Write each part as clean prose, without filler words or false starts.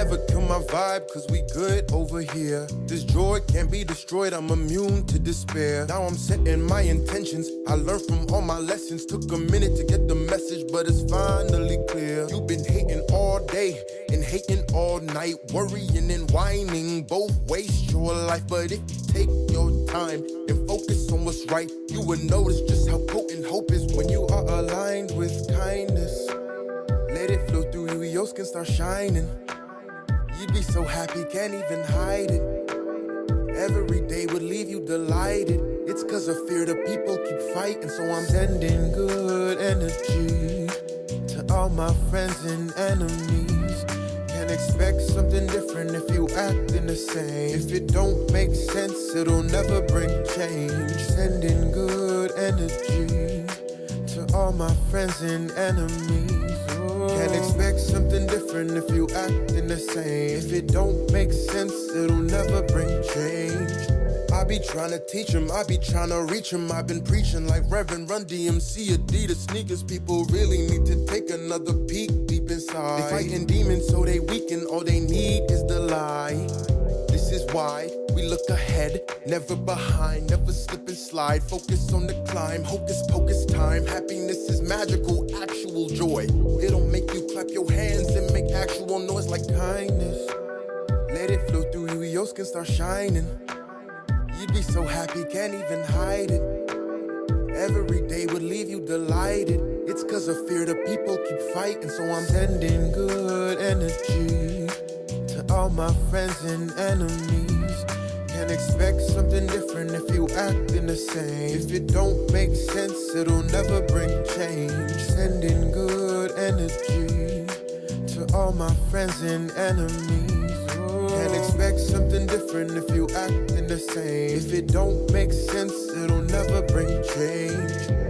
never kill my vibe, cause we good over here. This joy can't be destroyed, I'm immune to despair. Now I'm setting my intentions, I learned from all my lessons. Took a minute to get the message, but it's finally clear. You've been hating all day and hating all night, worrying and whining, both waste your life. But if you take your time and focus on what's right, you will notice just how potent hope is when you are aligned with kindness. Let it flow through you, your skin start shining. You'd be so happy, can't even hide it. Every day would leave you delighted. It's cause of fear the people keep fighting. So I'm sending good energy to all my friends and enemies. Can't expect something different if you acting the same. If it don't make sense, it'll never bring change. Sending good energy to all my friends and enemies. Can't expect something different if you acting the same. If it don't make sense, it'll never bring change. I be trying to teach him, I be trying to reach him. I've been preaching like Reverend Run DMC, Adidas sneakers. People really need to take another peek deep inside. They fighting demons so they weaken, all they need is the light. This is why we look ahead, never behind, never slip and slide. Focus on the climb, hocus pocus time. Happiness is magical, actual joy. It'll make you clap your hands and make actual noise like kindness. Let it flow through you, your skin start shining. You'd be so happy, can't even hide it. Every day would leave you delighted. It's cause of fear the people keep fighting. So I'm sending good energy to all my friends and enemies. Can't expect something different if you acting the same. If it don't make sense, it'll never bring change. Sending good energy to all my friends and enemies. Can't expect something different if you acting the same. If it don't make sense, it'll never bring change.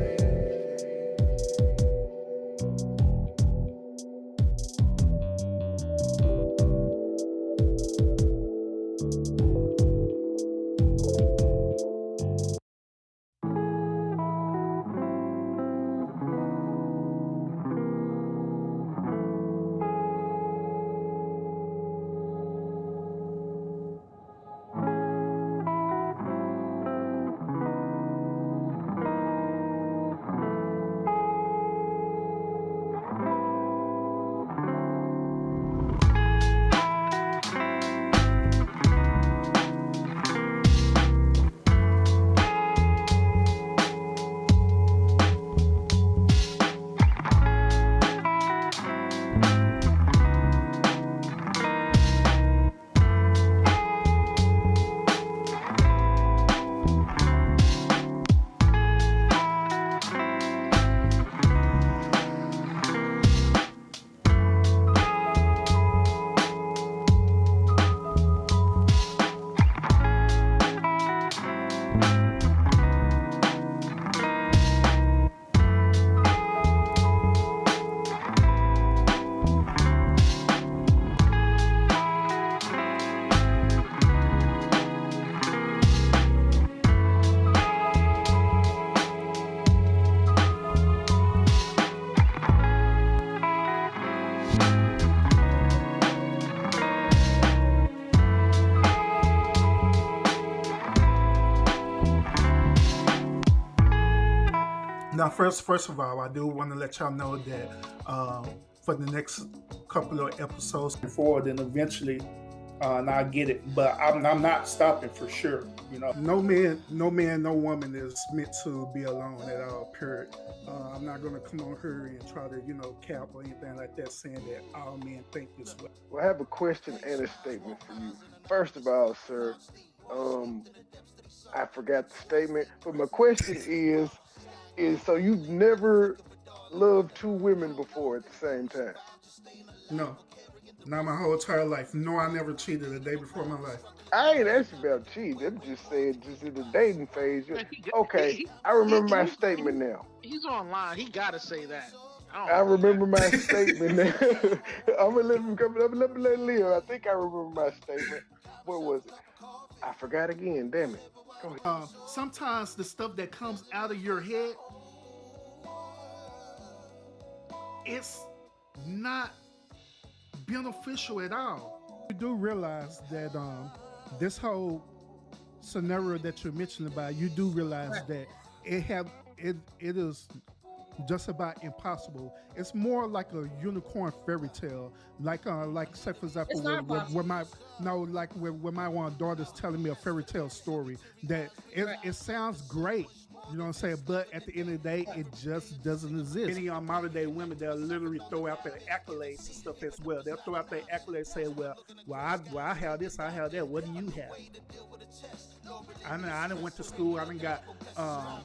Now, first of all, I do want to let y'all know that for the next couple of episodes forward, and eventually, and I get it, but I'm not stopping for sure. You know, no man, no woman is meant to be alone at all. Period. I'm not gonna come on her and try to, cap or anything like that, saying that all men think this way. Well, I have a question and a statement for you. First of all, sir, I forgot the statement, but my question is so you've never loved two women before at the same time? No, not my whole entire life. No, I never cheated a day before my life. I ain't asked you about cheating. I'm just saying, just in the dating phase. Okay, I remember my statement now. He's online. He gotta say that. I remember my statement now. I'm gonna let him come. I'm gonna let Leo. I think I remember my statement. What was it? I forgot again. Damn it. Go ahead. Sometimes the stuff that comes out of your head, it's not beneficial at all. You do realize that this whole scenario that you're mentioning about, you do realize that it is just about impossible. It's more like a unicorn fairy tale. Like say for example, It's not where possible. my no, like where my one daughter's telling me a fairy tale story that Right. it sounds great. You know what I'm saying? But at the end of the day, it just doesn't exist. Many modern day women, they'll literally throw out their accolades and stuff as well. They'll throw out their accolades, say, I have this, I have that. What do you have? I done went to school. I done got a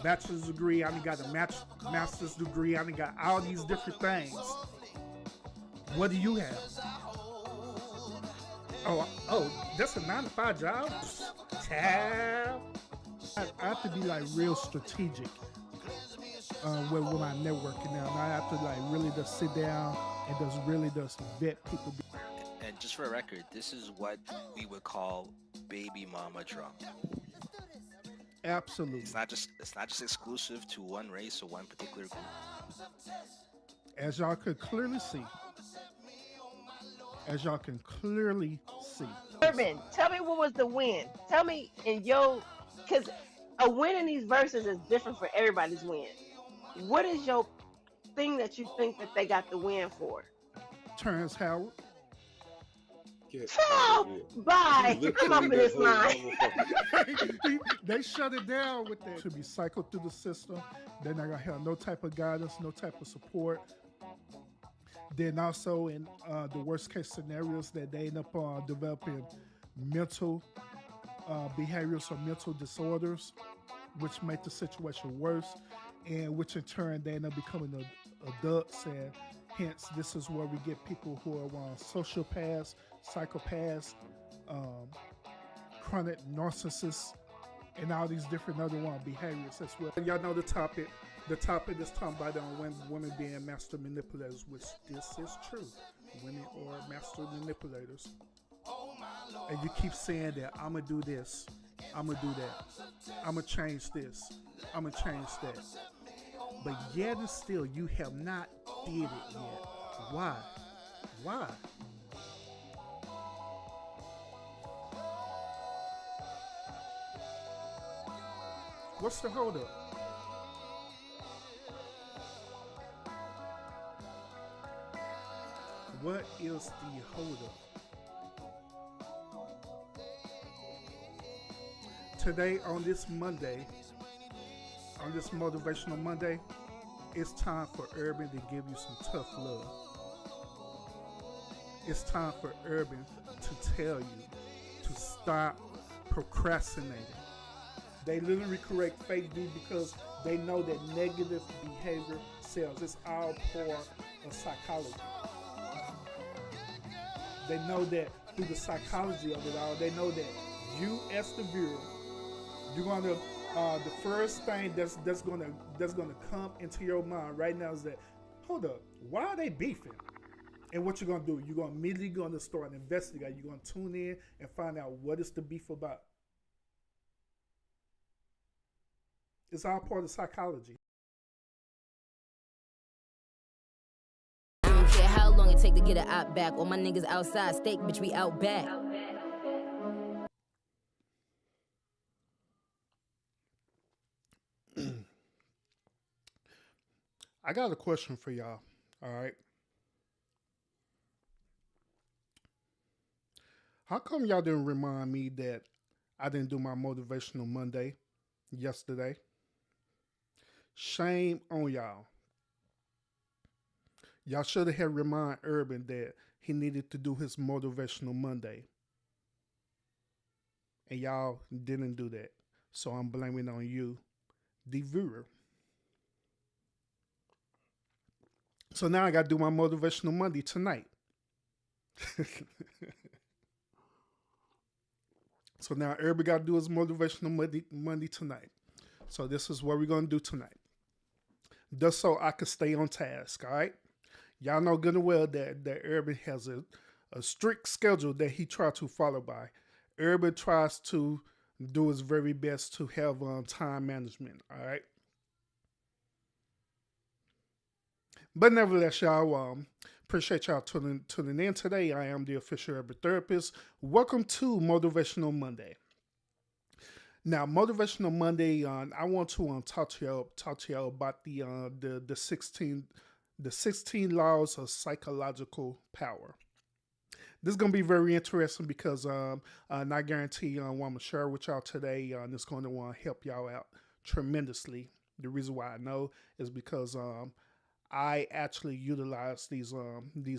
bachelor's degree. I done got a master's degree. I done got all these different things. What do you have? Oh, that's a 9-to-5 job? Child. I have to be like real strategic with my networking now. And I have to like really just sit down and just really just vet people. And just for a record, this is what we would call baby mama drama. Absolutely. It's not just exclusive to one race or one particular group. As y'all could clearly see. Urban, tell me what was the win. Tell me because a win in these verses is different for everybody's win. What is your thing that you think that they got the win for? Terrence Howard. Bye. Come up with this line. They shut it down with that. To be cycled through the system. They're not gonna have no type of guidance, no type of support. Then also in the worst case scenarios that they end up developing mental behaviors or mental disorders, which make the situation worse, and which in turn they end up becoming adults, and hence this is where we get people who are sociopaths, psychopaths, chronic narcissists, and all these different other behaviors as well. Y'all know the topic. The topic is talking about women being master manipulators, which this is true. Women are master manipulators. And you keep saying that, I'm going to do this, I'm going to do that, I'm going to change this, I'm going to change that. But yet and still, you have not did it yet. Why? Why? What's the holdup? What is the holdup? Today, on this Monday, on this Motivational Monday, it's time for Urban to give you some tough love. It's time for Urban to tell you to stop procrastinating. They literally correct fake news because they know that negative behavior sells. It's all part of psychology. They know that through the psychology of it all, they know that you as the viewer, you're gonna the first thing that's gonna come into your mind right now is that, hold up, why are they beefing? And what you're gonna do, you're gonna immediately gonna start investigating. You're gonna tune in and find out what is the beef about. It's all part of psychology. I don't care how long it take to get an op back. All my niggas outside, steak, bitch, we out back. I got a question for y'all. All right. How come y'all didn't remind me that I didn't do my Motivational Monday yesterday? Shame on y'all. Y'all should have reminded Urban that he needed to do his Motivational Monday. And y'all didn't do that. So I'm blaming on you, the viewer. So now I got to do my Motivational Monday tonight. So now Urban got to do his Motivational Monday tonight. So this is what we're going to do tonight. Just so I can stay on task, all right? Y'all know good and well that Urban has a strict schedule that he tries to follow by. Urban tries to do his very best to have time management, all right? But nevertheless, y'all, Appreciate y'all tuning in today. I am the official urban therapist. Welcome to Motivational Monday. Now, Motivational Monday, I want to talk to y'all about the 16 laws of psychological power. This is gonna be very interesting because and I guarantee what I'm gonna share with y'all today, it's going to help y'all out tremendously. The reason why I know is because I actually utilize these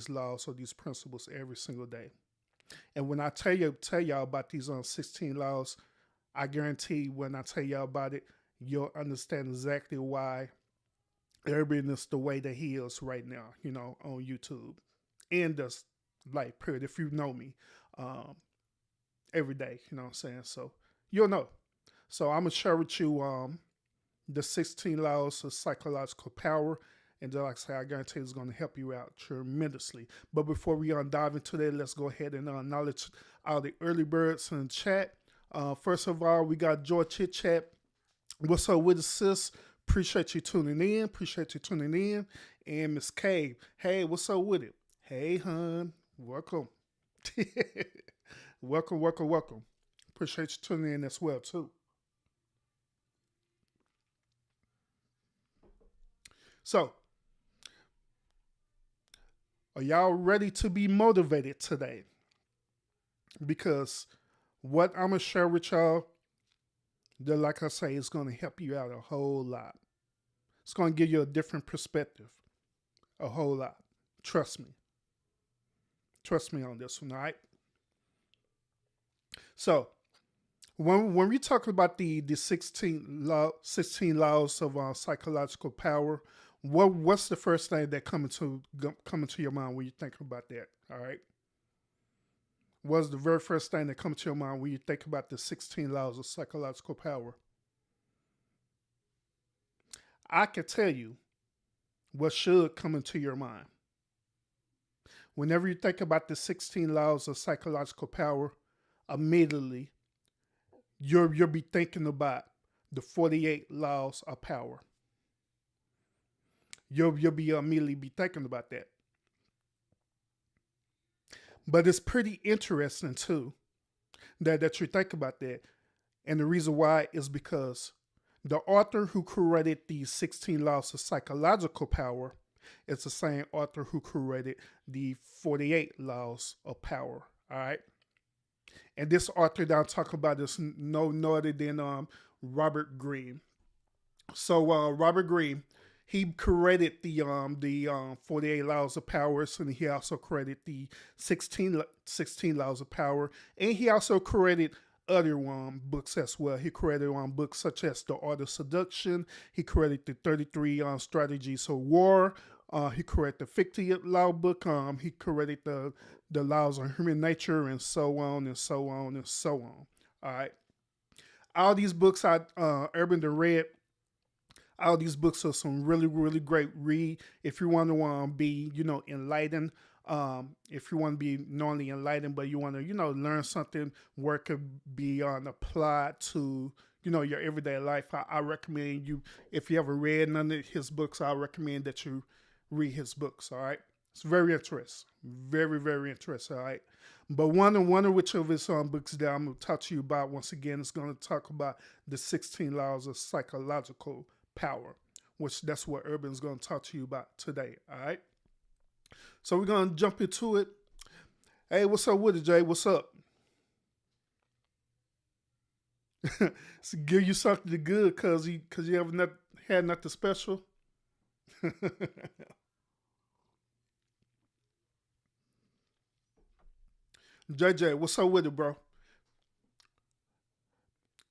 laws or these principles every single day. And when I tell y'all about these 16 laws, I guarantee when I tell y'all about it, you'll understand exactly why everybody is the way that he is right now, on YouTube. And just like, period, if you know me every day, you know what I'm saying? So you'll know. So I'm going to share with you the 16 laws of psychological power. And like I say, I guarantee it's going to help you out tremendously. But before we dive into that, let's go ahead and acknowledge all the early birds in the chat. First of all, we got Joy Chit Chat. What's up with us, sis? Appreciate you tuning in. And Miss K, hey, what's up with it? Hey, hon, welcome. welcome. Appreciate you tuning in as well, too. So, are y'all ready to be motivated today? Because what I'm going to share with y'all, that, like I say, is going to help you out a whole lot. It's going to give you a different perspective. A whole lot. Trust me. Trust me on this one, all right? So, when we talk about the 16 laws of psychological power, what's the first thing that come into your mind when you think about that? All right. What's the very first thing that comes to your mind when you think about the 16 laws of psychological power? I can tell you what should come into your mind. Whenever you think about the 16 laws of psychological power, immediately you'll be thinking about the 48 laws of power. You'll be immediately be thinking about that. But it's pretty interesting too that you think about that. And the reason why is because the author who created these 16 laws of psychological power is the same author who created the 48 laws of power. All right. And this author that I'm talking about is no other than Robert Greene. So Robert Greene, he created the 48 laws of power, and he also created the 16 laws of power, and he also created other books as well. He created books such as The Art of Seduction. He created the 33 strategies of war. He created the 50 law book. He created the laws of human nature, and so on and so on and so on. All right. All these books Urban read. All these books are some really, really great read. If you want to be, enlightened, if you want to be not only enlightened, but you want to, learn something where it could be applied to, your everyday life, I recommend you, if you ever read none of his books, I recommend that you read his books, all right? It's very interesting. Very, very interesting, all right? But one of which of his books that I'm going to talk to you about, once again, is going to talk about the 16 laws of psychological power, which that's what Urban's going to talk to you about today, all right? So we're going to jump into it. Hey, what's up with it, Jay? What's up? So give you something good because you haven't had nothing special. JJ, what's up with it, bro?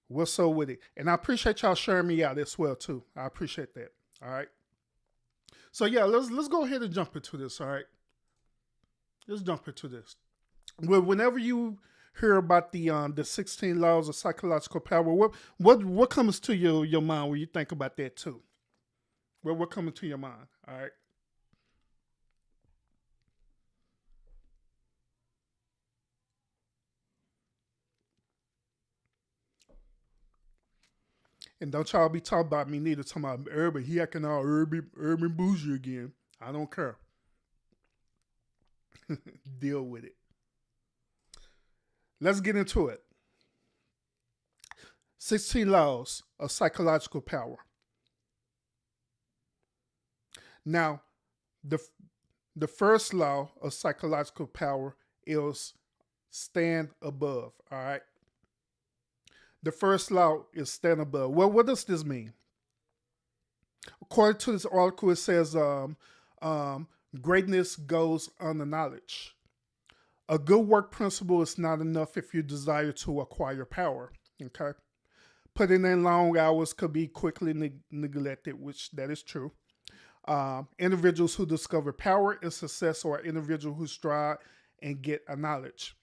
What's up with it? And I appreciate y'all sharing me out as well, too. I appreciate that. All right. So yeah, let's go ahead and jump into this. All right. Let's jump into this. Well, whenever you hear about the 16 laws of psychological power, what comes to your mind when you think about that too? Well, what comes to your mind? All right. And don't y'all be talking about me neither. Talking about urban. He acting all urban bougie again. I don't care. Deal with it. Let's get into it. 16 laws of psychological power. Now, the first law of psychological power is stand above, all right? The first law is stand above. Well, what does this mean? According to this article, it says greatness goes under knowledge. A good work principle is not enough if you desire to acquire power, okay? Putting in long hours could be quickly neglected, which that is true. Individuals who discover power and success are individuals who strive and get a knowledge.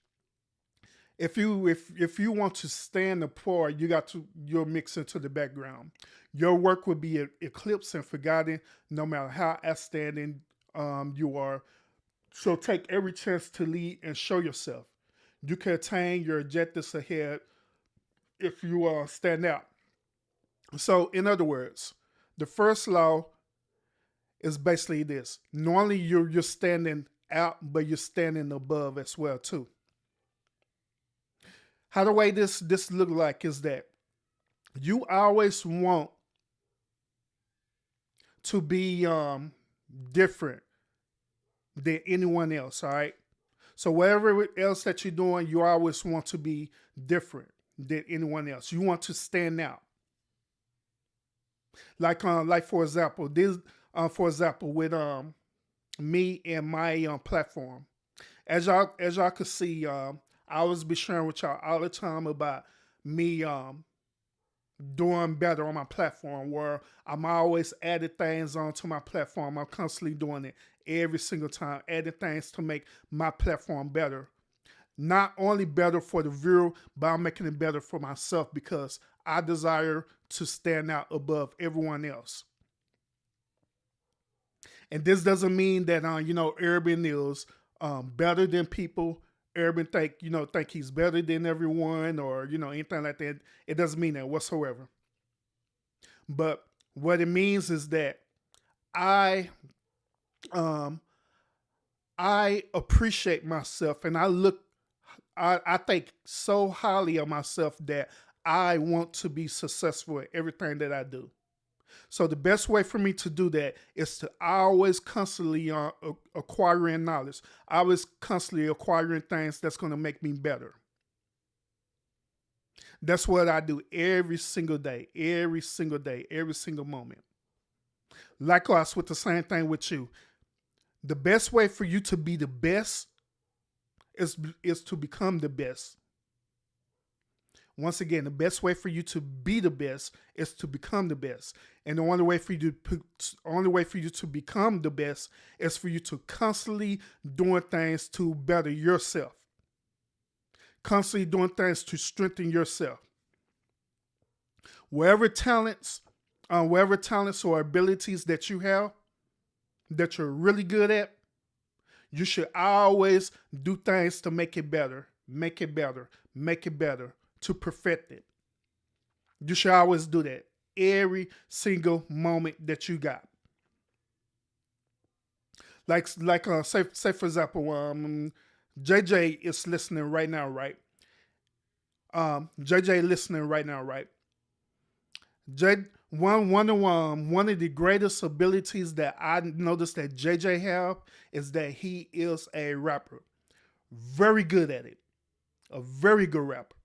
If you want to stand apart, you'll mix into the background. Your work will be eclipsed and forgotten, no matter how outstanding you are. So take every chance to lead and show yourself. You can attain your objectives ahead if you stand out. So, in other words, the first law is basically this. Normally, you're standing out, but you're standing above as well too. How the way this look like is that you always want to be different than anyone else, all right? So whatever else that you're doing, you always want to be different than anyone else. You want to stand out. Like for example, with me and my platform. As y'all could see, I always be sharing with y'all all the time about me doing better on my platform, where I'm always adding things onto my platform. I'm constantly doing it every single time, adding things to make my platform better. Not only better for the viewer, but I'm making it better for myself because I desire to stand out above everyone else. And this doesn't mean that Urban is better than people. Urban think he's better than everyone, or anything like that. It doesn't mean that whatsoever. But what it means is that I appreciate myself, and I think so highly of myself that I want to be successful at everything that I do. So the best way for me to do that is to always constantly acquiring knowledge. Always constantly acquiring things that's going to make me better. That's what I do every single day, every single moment. Likewise, with the same thing with you. The best way for you to be the best is to become the best. Once again, the best way for you to be the best is to become the best. And the only way for you to become the best is for you to constantly doing things to better yourself. Constantly doing things to strengthen yourself. Wherever talents or abilities that you have, that you're really good at, you should always do things to make it better, to perfect it. You should always do that every single moment that you got. Like say for example, JJ is listening right now, right? JJ listening right now, right? One of the greatest abilities that I noticed that JJ have is that he is a rapper. Very good at it. A very good rapper.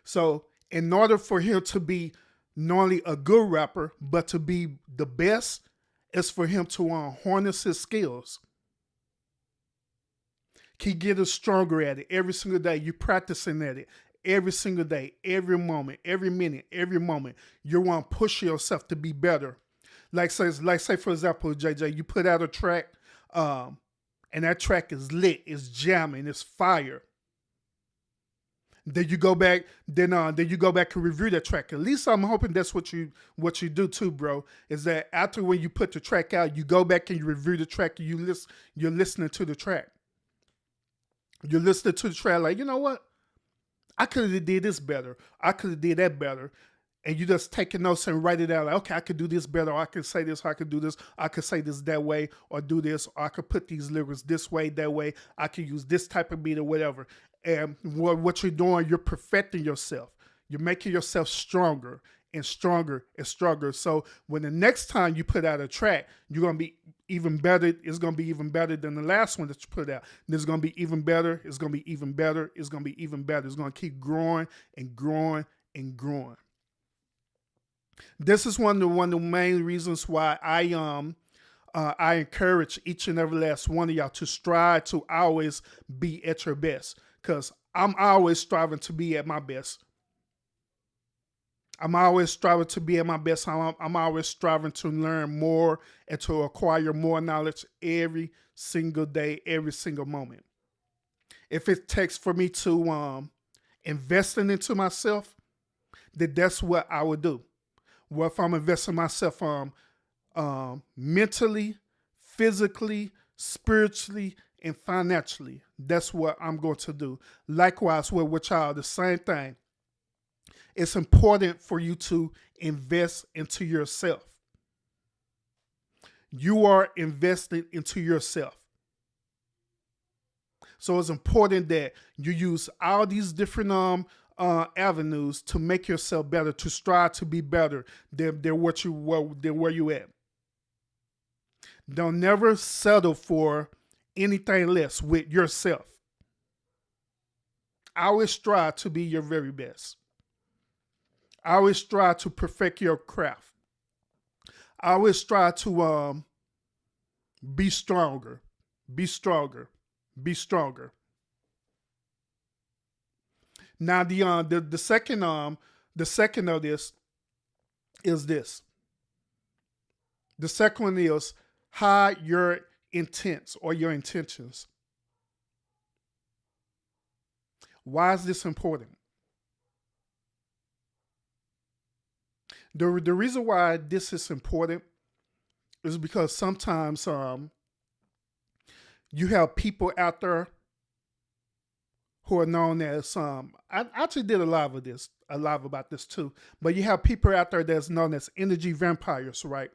So in order for him to be not only a good rapper, but to be the best, is for him to harness his skills. Keep getting stronger at it every single day. You practicing at it every single day, every moment, every minute, every moment. You want to push yourself to be better. Like say for example, JJ, you put out a track, and that track is lit, it's jamming, it's fire. Then you go back, then you go back and review that track. At least I'm hoping that's what you do too, bro. Is that after when you put the track out, you go back and you review the track. And you're listening to the track. You're listening to the track like, you know what? I could have did this better. I could have did that better. and you just take notes and write it out. Like, okay, I could do this better, or I could say this, or I could do this, I could say this that way, or do this, or I could put these lyrics this way, that way. I could use this type of beat or whatever. And what you're doing, you're perfecting yourself. You're making yourself stronger and stronger and stronger. So when the next time you put out a track, you're going to be even better. It's going to be even better than the last one that you put out. And it's going to be even better. It's going to be even better. It's going to be even better. It's going to keep growing and growing and growing. This is one of the main reasons why I encourage each and every last one of y'all to strive to always be at your best, because I'm always striving to be at my best. I'm always striving to be at my best. I'm always striving to learn more and to acquire more knowledge every single day, every single moment. If it takes for me to investing into myself, then that's what I would do. Well, if I'm investing myself mentally, physically, spiritually, and financially, that's what I'm going to do. Likewise, with y'all, the same thing. It's important for you to invest into yourself. You are invested into yourself. So it's important that you use all these different avenues to make yourself better, to strive to be better than where you at. Don't never settle for anything less with yourself. Always strive to be your very best. Always strive to perfect your craft. Always strive to be stronger, be stronger, be stronger. Now the second of this is this. The second one is hide your intents or your intentions. Why is this important? The reason why this is important is because sometimes you have people out there who are known as I actually did a live about this too, but you have people out there that's known as energy vampires, right?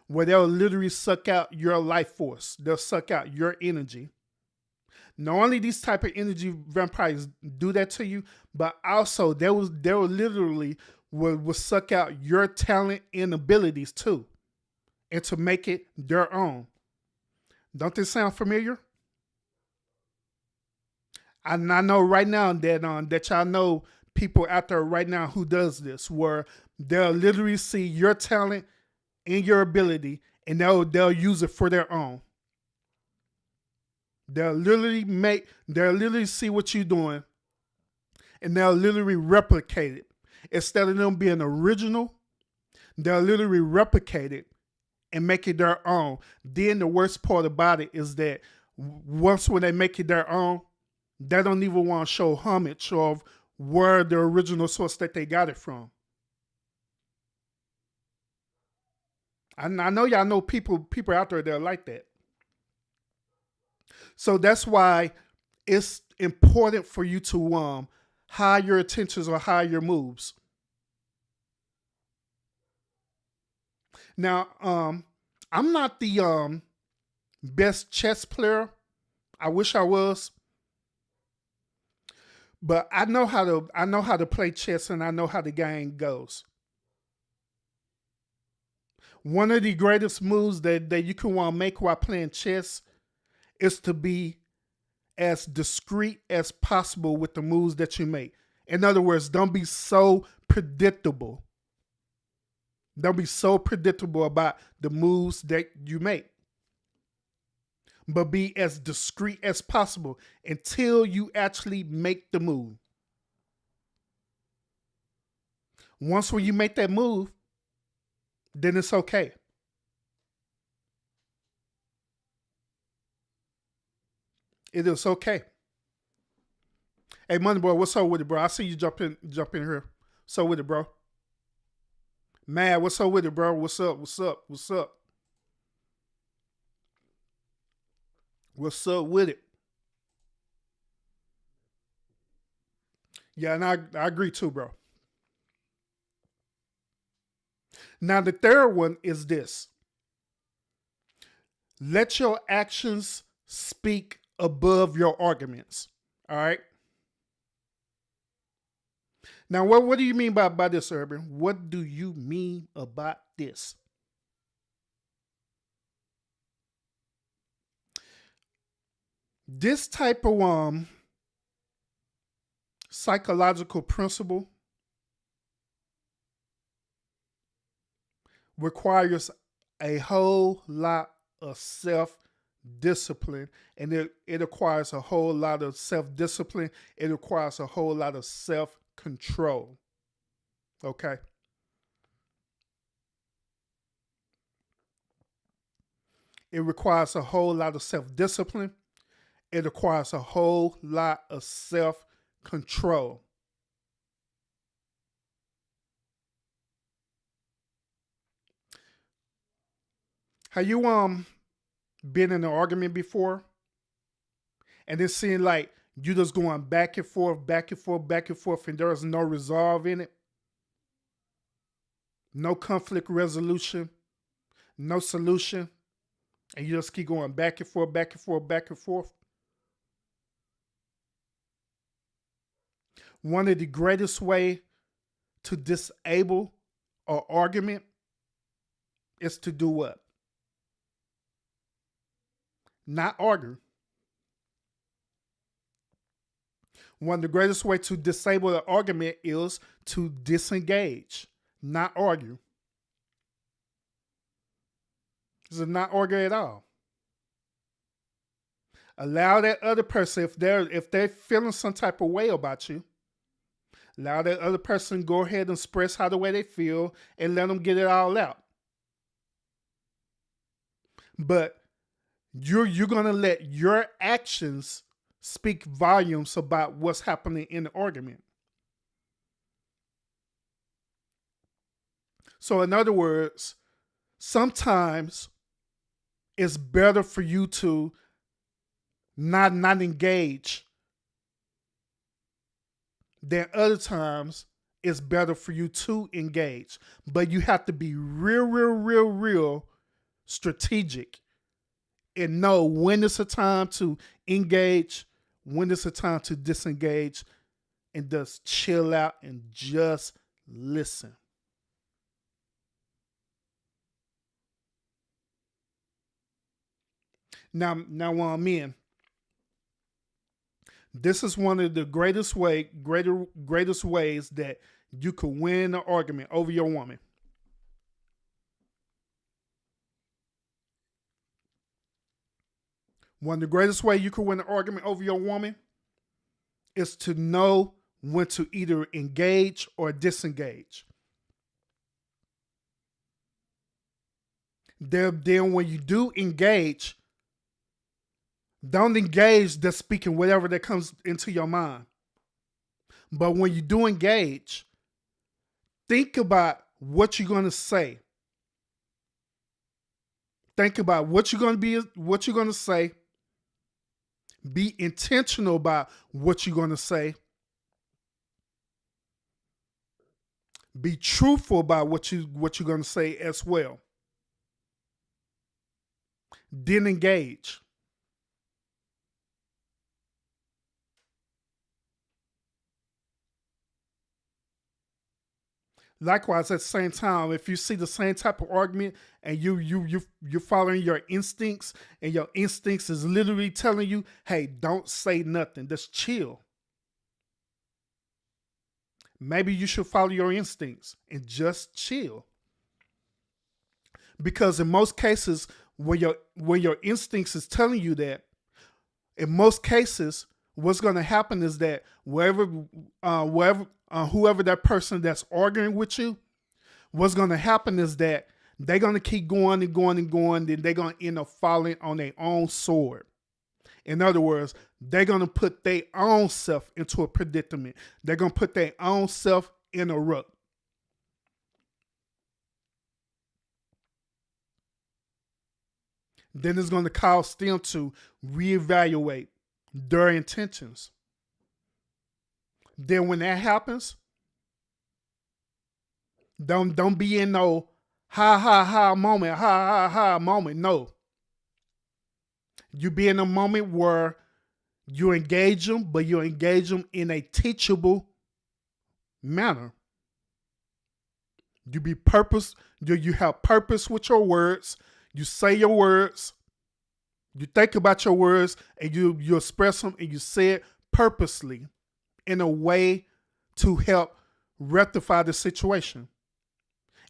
Where they'll literally suck out your life force. They'll suck out your energy. Not only these type of energy vampires do that to you, but also they will literally will suck out your talent and abilities too, and to make it their own. Don't this sound familiar? And I know right now that y'all know people out there right now who does this, where they'll literally see your talent and your ability, and they'll use it for their own. They'll literally see what you're doing, and they'll literally replicate it. Instead of them being original, they'll literally replicate it and make it their own. Then the worst part about it is that once when they make it their own, they don't even want to show homage of where the original source that they got it from. And I know y'all know people out there that are like that. So that's why it's important for you to hide your intentions or hide your moves. Now, I'm not the best chess player. I wish I was. But I know how to play chess, and I know how the game goes. One of the greatest moves that you can want to make while playing chess is to be as discreet as possible with the moves that you make. In other words, don't be so predictable. Don't be so predictable about the moves that you make. But be as discreet as possible until you actually make the move. Once when you make that move, then it's okay. It is okay. Hey, Money Boy, what's up with it, bro? I see you jump in here. What's up with it, bro? Mad, what's up with it, bro? What's up? What's up? What's up? What's up with it? Yeah, and I agree too, bro. Now, the third one is this. Let your actions speak above your arguments. All right? Now, what do you mean by this, Urban? What do you mean about this? This type of psychological principle requires a whole lot of self-discipline, and it requires a whole lot of self-discipline. It requires a whole lot of self-control. Okay? It requires a whole lot of self-discipline. It requires a whole lot of self-control. Have you been in an argument before, and it seemed like you just going back and forth, back and forth, back and forth, and there is no resolve in it? No conflict resolution, no solution, and you just keep going back and forth, back and forth, back and forth? One of the greatest way to disable an argument is to do what? Not argue. One of the greatest way to disable an argument is to disengage, not argue. This is not argue at all. Allow that other person, if they're feeling some type of way about you, allow that other person go ahead and express how the way they feel and let them get it all out. But you're going to let your actions speak volumes about what's happening in the argument. So in other words, sometimes it's better for you to not engage than other times it's better for you to engage. But you have to be real strategic and know when it's a time to engage, when it's a time to disengage, and just chill out and just listen. Now, men, this is one of the greatest ways that you could win an argument over your woman. One of the greatest ways you could win an argument over your woman is to know when to either engage or disengage. Then when you do engage, don't engage just speaking whatever that comes into your mind. But when you do engage, think about what you're going to say. Think about what you're going to say. Be intentional about what you're going to say. Be truthful about what you're going to say as well. Then engage. Likewise, at the same time, if you see the same type of argument and you're following your instincts, and your instincts is literally telling you, hey, don't say nothing, just chill. Maybe you should follow your instincts and just chill. Because in most cases, when your instincts is telling you that, in most cases, what's going to happen is that whoever that person that's arguing with you, what's going to happen is that they're going to keep going and going and going, then they're going to end up falling on their own sword. In other words, they're going to put their own self into a predicament. They're going to put their own self in a rut. Then it's going to cause them to reevaluate their intentions. Then when that happens, don't be in no ha ha ha moment, ha ha ha moment. No. You be in a moment where you engage them, but you engage them in a teachable manner. You have purpose with your words. You say your words. You think about your words, and you express them, and you say it purposely in a way to help rectify the situation,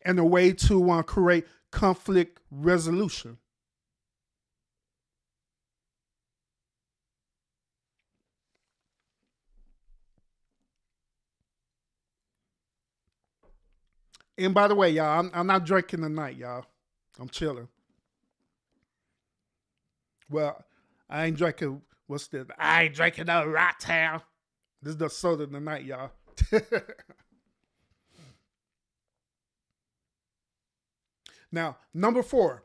in a way to create conflict resolution. And by the way, y'all, I'm not drinking tonight, y'all. I'm chilling. Well, I ain't drinking. What's this? I ain't drinking no Rock Town. This is the soda tonight, y'all. Now, number 4.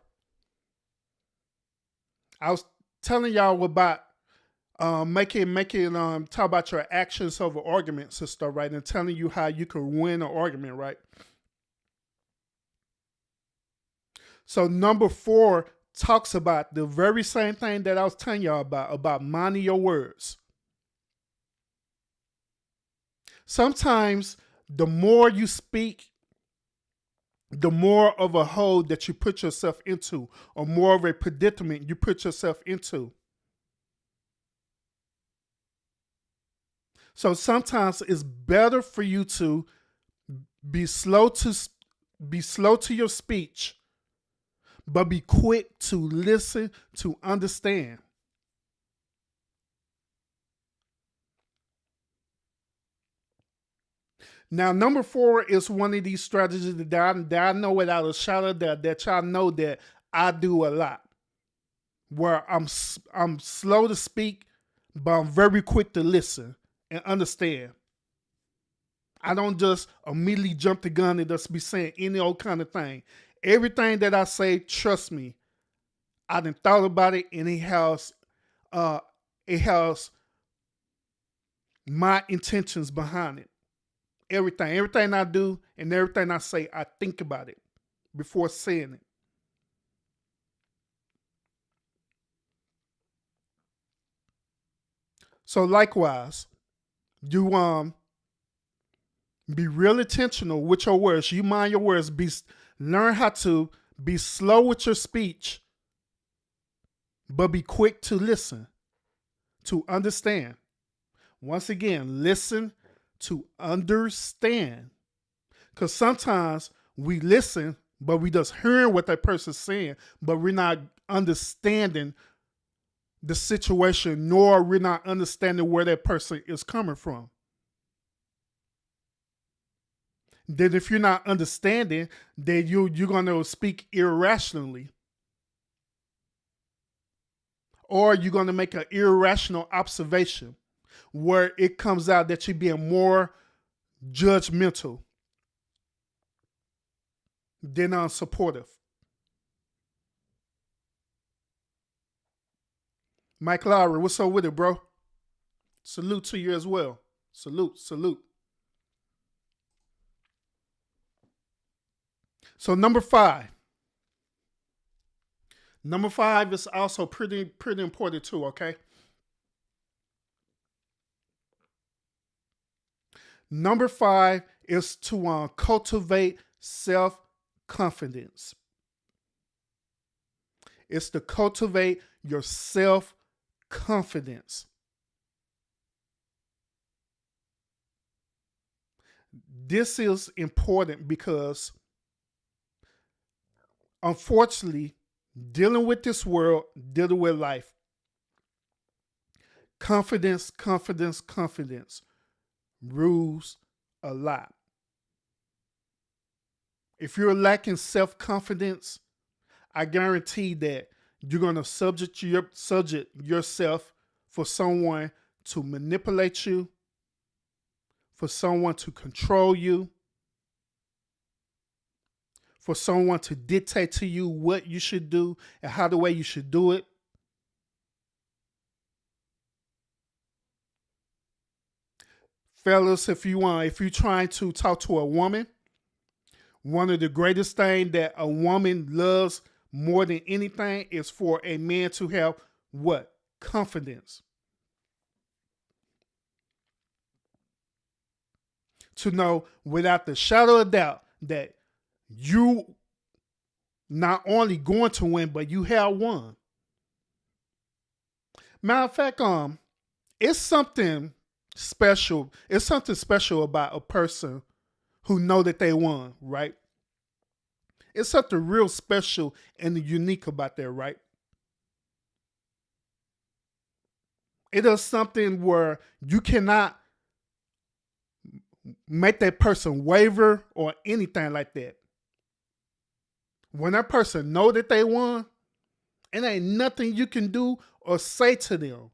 I was telling y'all about making talk about your actions over arguments and stuff, right? And telling you how you can win an argument, right? So number 4 talks about the very same thing that I was telling y'all about minding your words. Sometimes the more you speak, the more of a hole that you put yourself into, or more of a predicament you put yourself into. So sometimes it's better for you to be slow to your speech, but be quick to listen, to understand. Now, number 4 is one of these strategies that I know without a shadow that y'all know that I do a lot. Where I'm slow to speak, but I'm very quick to listen and understand. I don't just immediately jump the gun and just be saying any old kind of thing. Everything that I say, trust me, I done thought about it, and it has my intentions behind it. Everything I do and everything I say, I think about it before saying it. So likewise, you be real intentional with your words. You mind your words. Learn how to be slow with your speech, but be quick to listen, to understand. Once again, listen to understand. Because sometimes we listen, but we just hearing what that person's saying, but we're not understanding the situation, nor we're not understanding where that person is coming from. Then if you're not understanding, then you're going to speak irrationally. Or you're going to make an irrational observation where it comes out that you're being more judgmental than unsupportive. Mike Lowry, what's up with it, bro? Salute to you as well. Salute. So number 5. Number 5 is also pretty important too, okay? Number 5 is to cultivate self-confidence. It's to cultivate your self-confidence. This is important because, unfortunately, dealing with this world, dealing with life, confidence rules a lot. If you're lacking self-confidence, I guarantee that you're going to subject yourself for someone to manipulate you, for someone to control you, for someone to dictate to you what you should do and how the way you should do it. Fellas, if you're trying to talk to a woman, one of the greatest things that a woman loves more than anything is for a man to have what? Confidence. To know without the shadow of doubt that you not only going to win, but you have won. Matter of fact, it's something special. It's something special about a person who know that they won, right? It's something real special and unique about that, right? It is something where you cannot make that person waver or anything like that. When that person know that they won, it ain't nothing you can do or say to them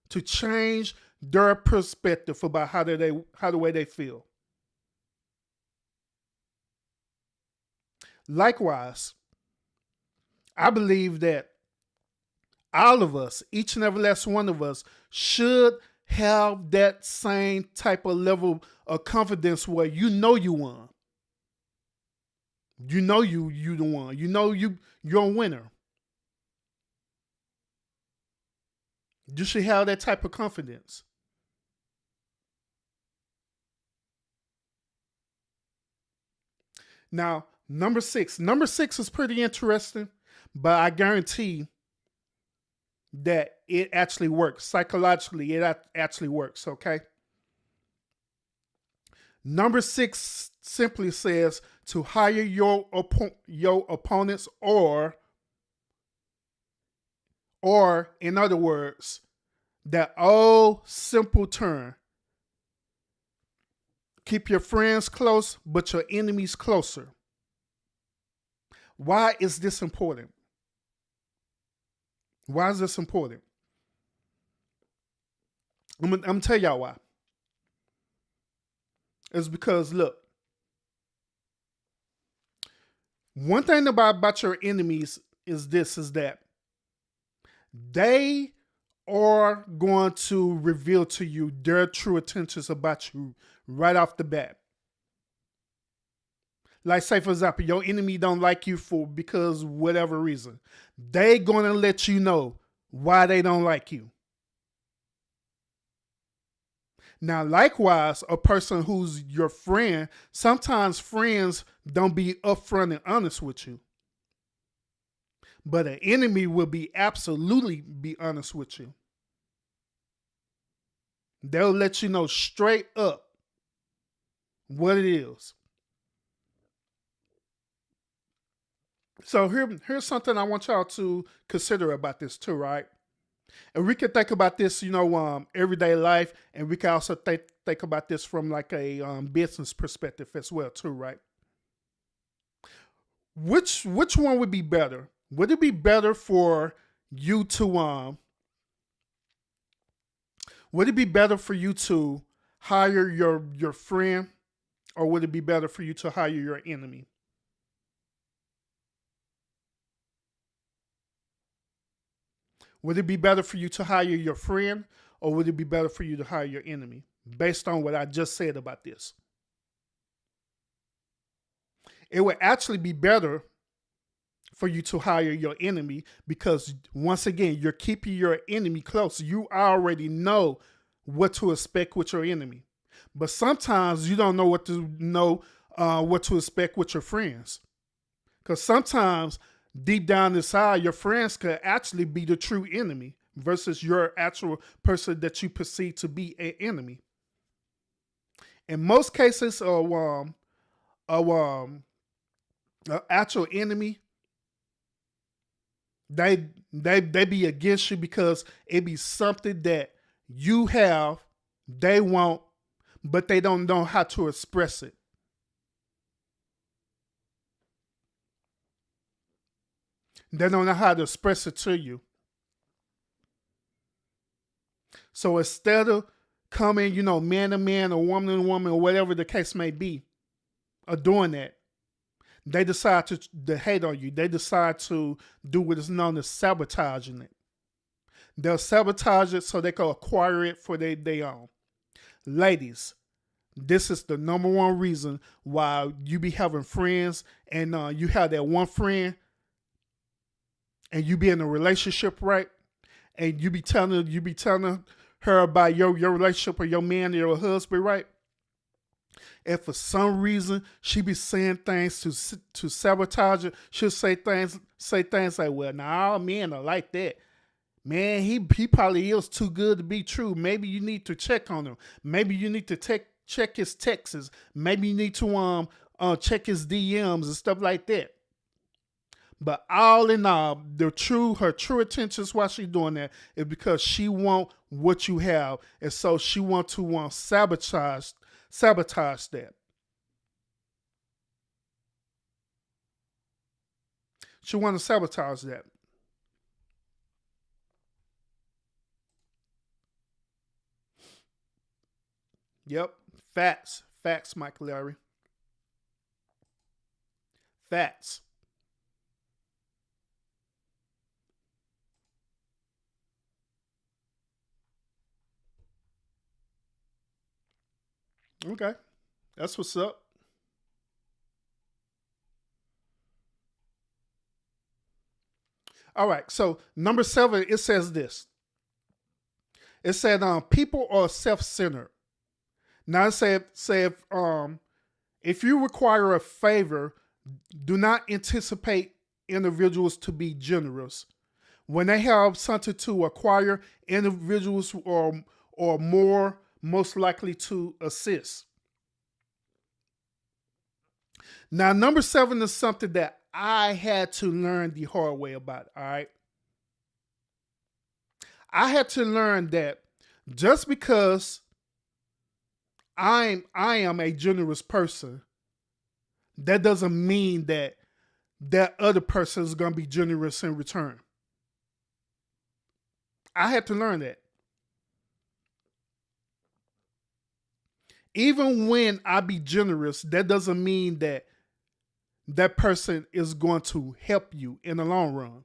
to change their perspective about how the way they feel. Likewise, I believe that all of us, each and every last one of us, should have that same type of level of confidence where you know you won. You know you the one. You know you're a winner. You should have that type of confidence. Now, number six. Number 6 is pretty interesting, but I guarantee that it actually works. Psychologically, it actually works, okay? Number 6 simply says to hire your opponents or in other words, that old simple term, keep your friends close, but your enemies closer. Why is this important? Why is this important? I'm gonna tell y'all why. It's because, look, one thing about your enemies is that they are going to reveal to you their true intentions about you right off the bat. Like, say, for example, your enemy don't like you because whatever reason. They gonna let you know why they don't like you. Now, likewise, a person who's your friend, sometimes friends don't be upfront and honest with you. But an enemy will absolutely be honest with you. They'll let you know straight up what it is. So here's something I want y'all to consider about this too, right? And we can think about this, everyday life, and we can also think about this from like a business perspective as well too, right? Which one would be better? Would it be better for you to would it be better for you to hire your friend, or would it be better for you to hire your enemy? Would it be better for you to hire your friend, or would it be better for you to hire your enemy? Based on what I just said about this. It would actually be better for you to hire your enemy because, once again, you're keeping your enemy close. You already know what to expect with your enemy. But sometimes you don't know what to expect with your friends. Because sometimes deep down inside, your friends could actually be the true enemy versus your actual person that you perceive to be an enemy. In most cases, an actual enemy, they be against you because it be something that you have, they want, but they don't know how to express it. They don't know how to express it to you. So instead of coming, man to man or woman to woman or whatever the case may be, or doing that, they decide to hate on you. They decide to do what is known as sabotaging it. They'll sabotage it so they can acquire it for their own. Ladies, This is the number one reason why you be having friends and you have that one friend and you be in a relationship, right? And you be telling her about your relationship with your man or your husband, right? And for some reason she be saying things to sabotage it. She'll say things like, "Well, nah, all men are like that. Man, he probably is too good to be true. Maybe you need to check on him. Maybe you need to check his texts. Maybe you need to check his DMs and stuff like that." But all in all, her true intentions why she doing that is because she want what you have, and so she want to sabotage that. She want to sabotage that. Yep, facts, Mike Larry, facts. Okay, that's what's up. All right, so number 7, it says this. It said, people are self-centered. Now it said, if you require a favor, do not anticipate individuals to be generous. When they have something to acquire, individuals are more most likely to assist. Now, number 7 is something that I had to learn the hard way about, all right? I had to learn that just because I am a generous person, that doesn't mean that that other person is going to be generous in return. I had to learn that. Even when I be generous, that doesn't mean that that person is going to help you in the long run.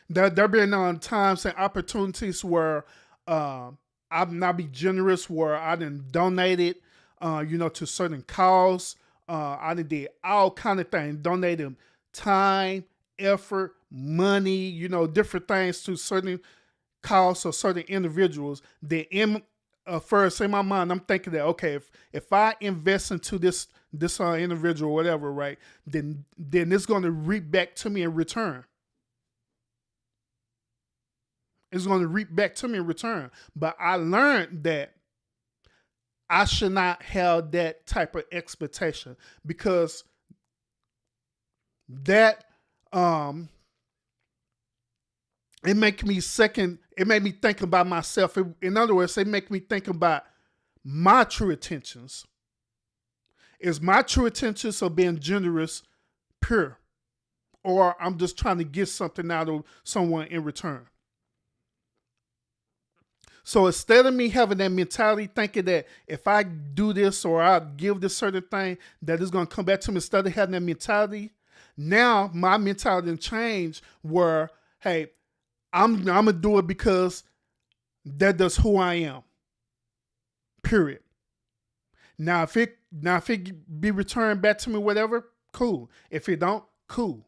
There been times and opportunities where I've not be generous, where I done donated, to certain cause. I did all kind of things, donated time, effort, money, different things to certain cause or certain individuals. That first in my mind, I'm thinking that, okay, if I invest into this individual or whatever, right, then it's going to reap back to me in return. It's going to reap back to me in return. But I learned that I should not have that type of expectation, because that it made me think about myself. In other words, it make me think about my true intentions. Is my true intentions of being generous pure? Or I'm just trying to get something out of someone in return? So instead of me having that mentality, thinking that if I do this or I give this certain thing, that it's going to come back to me, instead of having that mentality, now my mentality changed where, hey, I'm going to do it because that's who I am. Period. Now, if it be returned back to me, whatever, cool. If it don't, cool.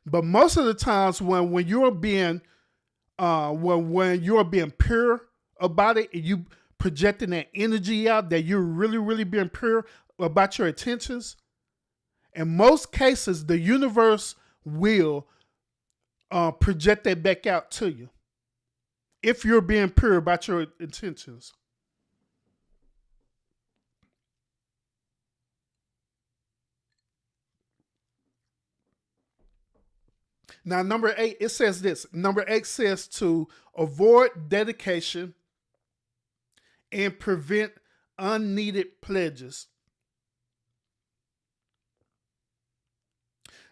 But most of the times when you're being when you're being pure about it, and you projecting that energy out, that you're really, really being pure about your intentions, in most cases, the universe will project that back out to you if you're being pure about your intentions. Now, number 8, it says this. Number 8 says to avoid dedication and prevent unneeded pledges.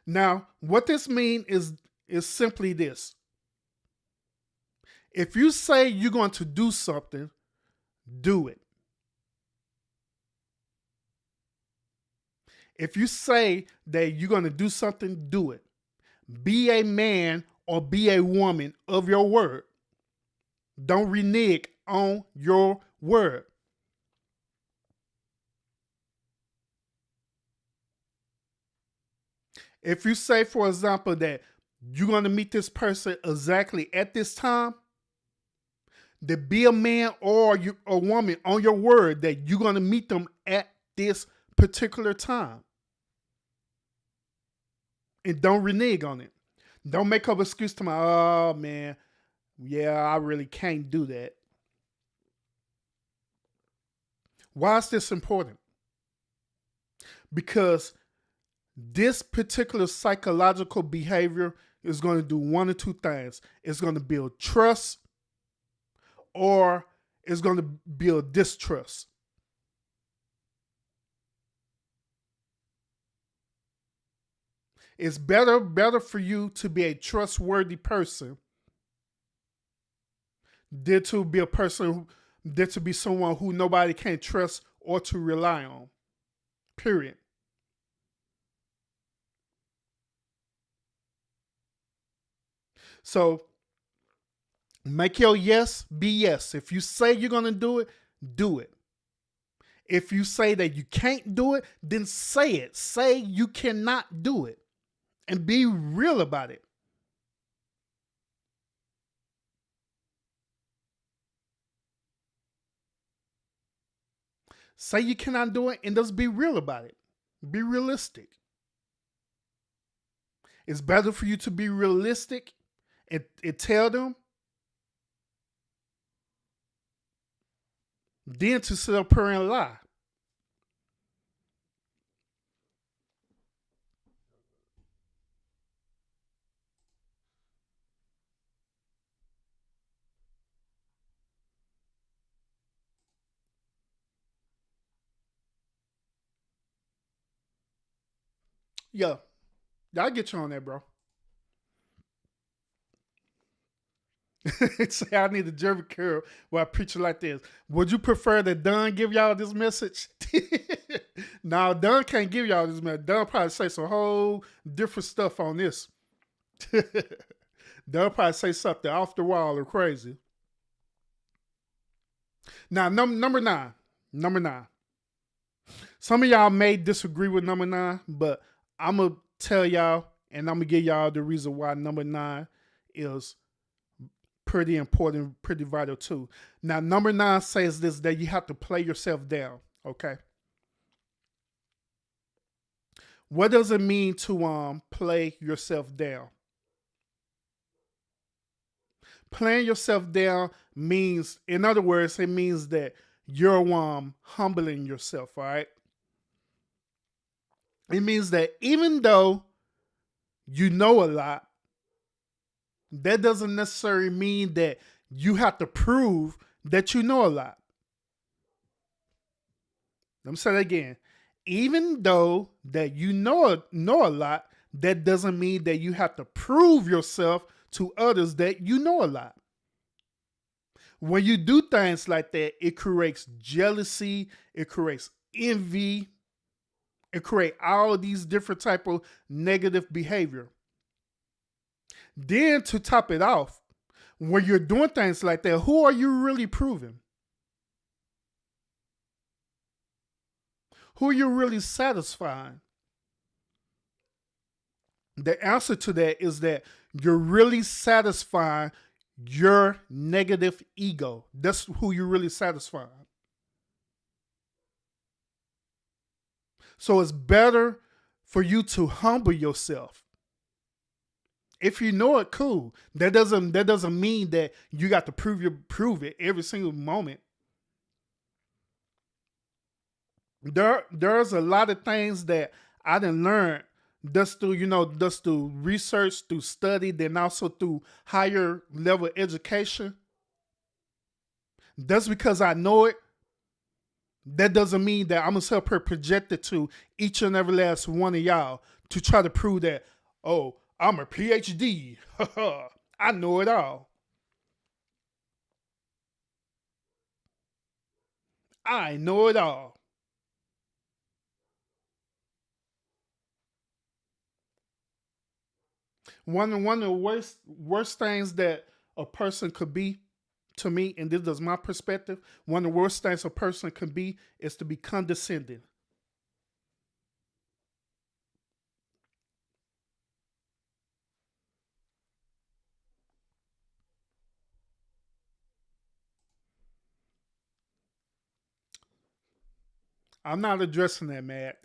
Now, what this means is simply this. If you say you're going to do something, do it. If you say that you're going to do something, do it. Be a man or be a woman of your word. Don't renege on your word. If you say, for example, that you're going to meet this person exactly at this time, to be a man or a woman on your word that you're going to meet them at this particular time. And don't renege on it. Don't make up excuse to oh man, yeah, I really can't do that. Why is this important? Because this particular psychological behavior is going to do one or two things. It's going to build trust or it's going to build distrust. It's better for you to be a trustworthy person than to be a person, than to be someone who nobody can trust or to rely on. Period. So make your yes be yes. If you say you're going to do it, do it. If you say that you can't do it, then say it. Say you cannot do it and be real about it. Say you cannot do it and just be real about it. Be realistic. It's better for you to be realistic and tell them than to sit up here and lie. Yeah, I'll get you on that, bro. Say I need a Jerry curl while I preach it like this. Would you prefer that Don give y'all this message? No, Don can't give y'all this message. Don probably say some whole different stuff on this. Don probably say something off the wall or crazy. Now, number nine. Number nine. Some of y'all may disagree with number nine, but I'm going to tell y'all and I'm going to give y'all the reason why number nine is pretty important, pretty vital too. Now, number nine says this, that you have to play yourself down, okay? What does it mean to play yourself down? Playing yourself down means, in other words, it means that you're humbling yourself, all right? It means that even though you know a lot, that doesn't necessarily mean that you have to prove that you know a lot. Let me say that again. Even though that you know a lot, that doesn't mean that you have to prove yourself to others that you know a lot. When you do things like that, it creates jealousy, it creates envy, it creates all these different type of negative behavior. Then to top it off, when you're doing things like that, who are you really proving? Who are you really satisfying? The answer to that is that you're really satisfying your negative ego. That's who you're really satisfying. So it's better for you to humble yourself. If you know it, cool. That doesn't mean that you got to prove it every single moment. There's a lot of things that I didn't learn just through research, through study, then also through higher level education. That's because I know it. That doesn't mean that I'm gonna sit up here project it to each and every last one of y'all to try to prove that, oh, I'm a PhD. I know it all. I know it all. One of the worst things that a person could be to me, and this is my perspective, one of the worst things a person can be is to be condescending. I'm not addressing that, Matt.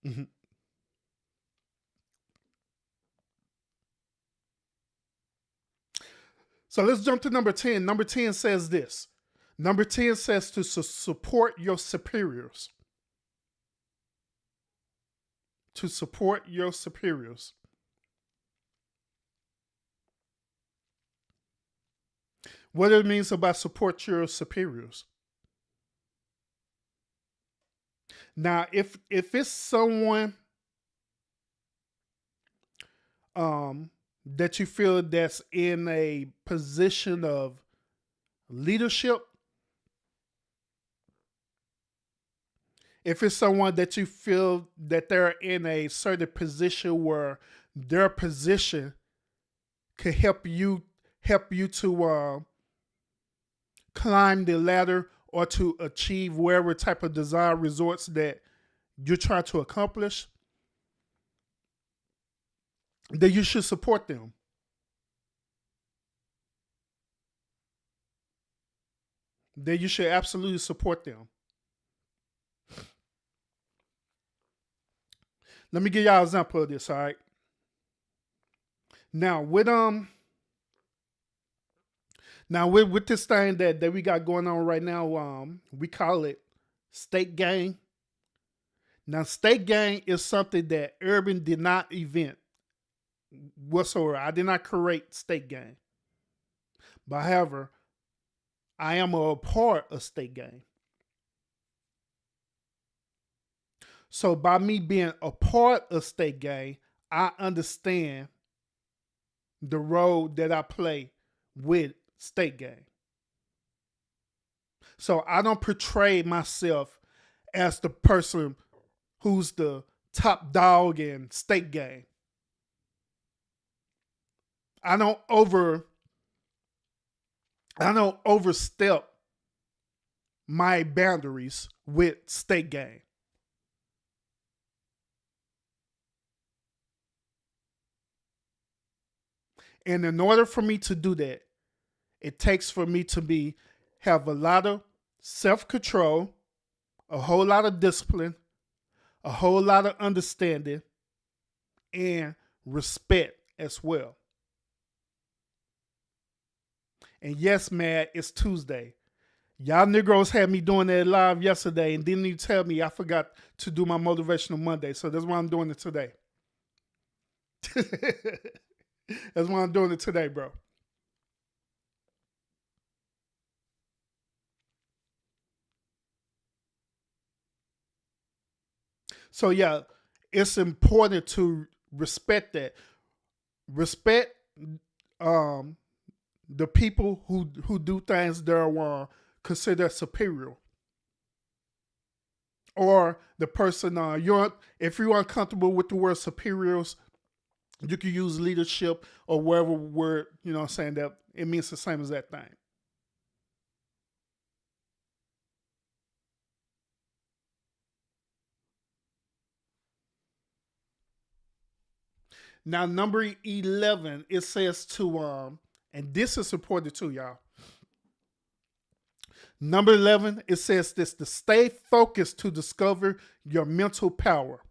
Mhm. So let's jump to number 10. Number 10 says this. Number 10 says to support your superiors. To support your superiors. What it means about support your superiors. Now, if it's someone that you feel that's in a position of leadership, if it's someone that you feel that they're in a certain position where their position could help you to climb the ladder or to achieve whatever type of desired results that you're trying to accomplish, then you should support them. Then you should absolutely support them. Let me give y'all an example of this, all right? Now, with this thing that we got going on right now, we call it state gang. Now, state gang is something that Urban did not invent whatsoever. I did not create state gang. But however, I am a part of state gang. So by me being a part of state gang, I understand the role that I play with state gang. So I don't portray myself as the person who's the top dog in state gang. I don't overstep my boundaries with state gang. And in order for me to do that, it takes for me to have a lot of self-control, a whole lot of discipline, a whole lot of understanding, and respect as well. And yes, man, it's Tuesday. Y'all Negroes had me doing that live yesterday and didn't even tell me I forgot to do my Motivational Monday. So that's why I'm doing it today. That's why I'm doing it today, bro. So yeah, it's important to respect that. Respect the people who do things that are considered superior. Or the person, if you're uncomfortable with the word superiors, you can use leadership or whatever word, saying that it means the same as that thing. Now, number 11, it says to, and this is important too, y'all. Number 11, it says this, to stay focused to discover your mental power.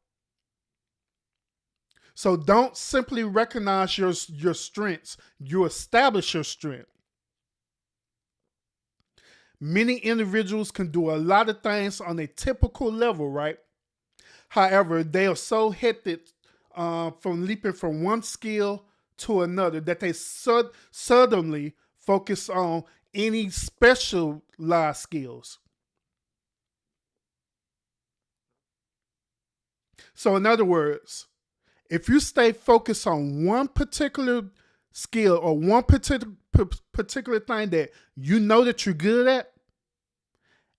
So don't simply recognize your strengths. You establish your strength. Many individuals can do a lot of things on a typical level, right? However, they are so hectic from leaping from one skill to another that they suddenly focus on any specialized skills. So in other words, if you stay focused on one particular skill or one particular thing that you know that you're good at,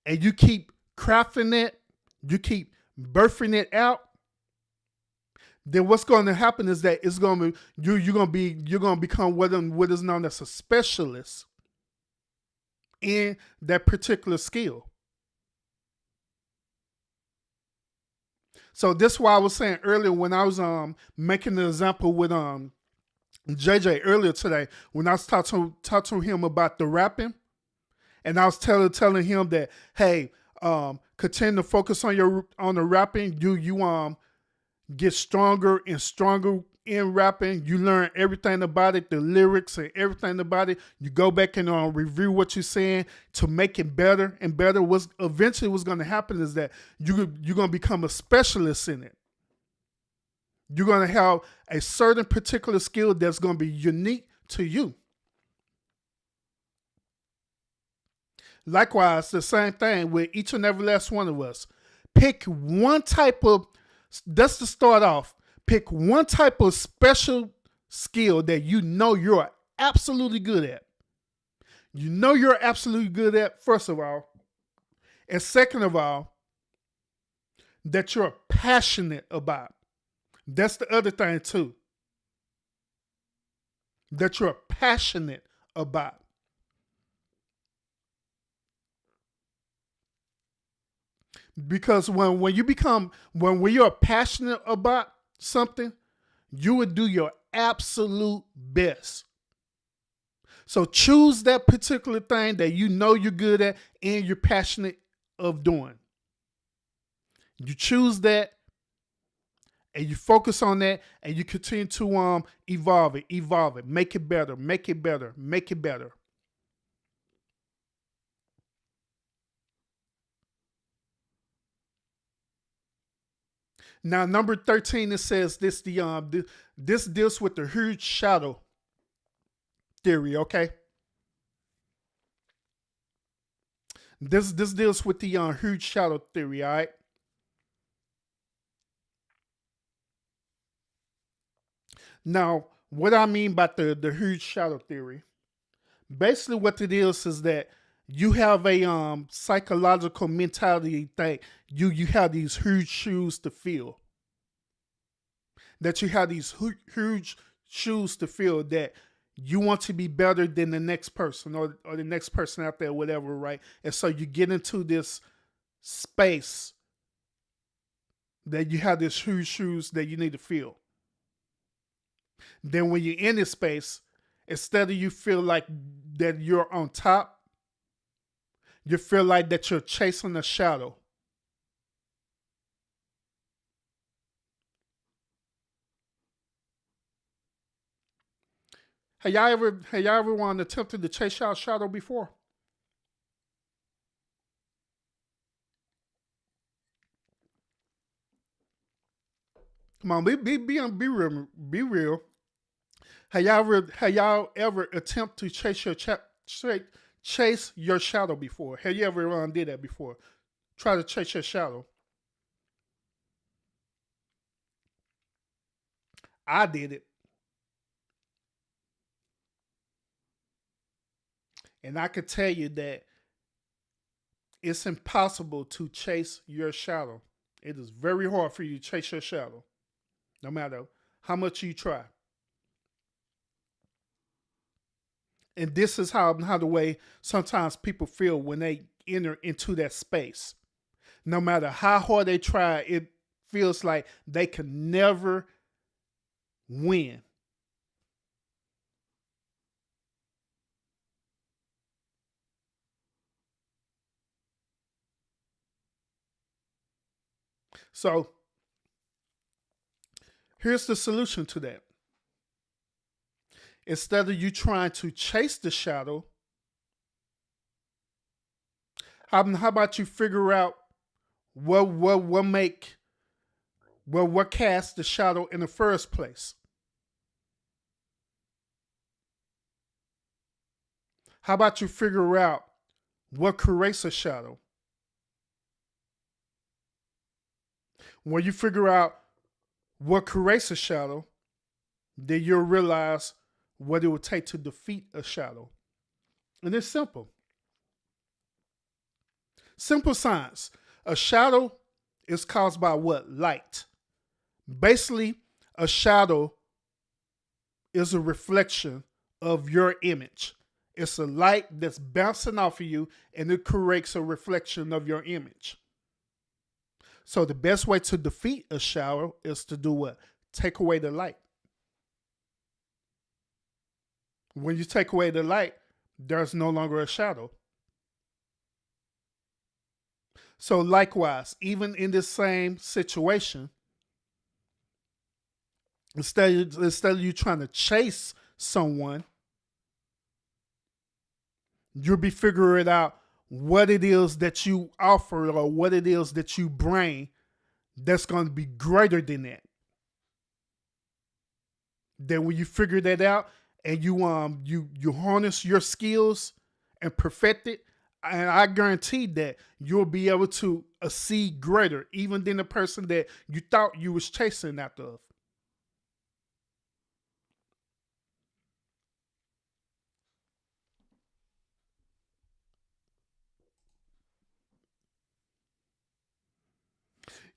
and you keep crafting it, you keep birthing it out, then what's going to happen is that it's going to you're going to become what is known as a specialist in that particular skill. So this is why I was saying earlier when I was making an example with JJ earlier today, when I was talking to him about the rapping, and I was telling him that, hey, continue to focus on the rapping. You get stronger and stronger in rapping. You learn everything about it, the lyrics and everything about it. You go back and review what you're saying to make it better and better. What's going to happen is that you're going to become a specialist in it. You're going to have a certain particular skill that's going to be unique to you. Likewise, the same thing with each and every last one of us. Pick one type of, just to start off, pick one type of special skill that you know you're absolutely good at. You know you're absolutely good at, first of all. And second of all, that you're passionate about. That's the other thing too. That you're passionate about. Because when you're passionate about something, you would do your absolute best. So choose that particular thing that you know you're good at and you're passionate of doing. You choose that and you focus on that and you continue to evolve it, make it better. Now, number 13, it says this deals with the huge shadow theory, okay? This deals with the huge shadow theory, all right? Now, what I mean by the huge shadow theory, basically what it is that you have a psychological mentality that you have these huge shoes to fill. That you have these huge shoes to fill, that you want to be better than the next person or the next person out there, whatever, right? And so you get into this space that you have these huge shoes that you need to fill. Then when you're in this space, instead of you feel like that you're on top, you feel like that you're chasing a shadow. Have y'all ever attempted to chase y'all shadow before? Come on, be real. Have y'all ever attempt to chase your shadow before? Have you ever did that before? Try to chase your shadow. I did it. And I could tell you that it's impossible to chase your shadow. It is very hard for you to chase your shadow, no matter how much you try. And this is how the way sometimes people feel when they enter into that space. No matter how hard they try, it feels like they can never win. So here's the solution to that. Instead of you trying to chase the shadow, how about you figure out what casts the shadow in the first place? How about you figure out what creates a shadow? When you figure out what creates a shadow, then you'll realize what it would take to defeat a shadow. And it's simple. Simple science. A shadow It's caused by what? Light. Basically, a shadow is a reflection of your image. It's a light that's bouncing off of you, and it creates a reflection of your image. So the best way to defeat a shadow is to do what? Take away the light. When you take away the light, there's no longer a shadow. So likewise, even in this same situation, instead of you trying to chase someone, you'll be figuring out what it is that you offer or what it is that you bring that's going to be greater than that. Then when you figure that out and you harness your skills and perfect it, and I guarantee that you'll be able to exceed greater even than the person that you thought you was chasing after of.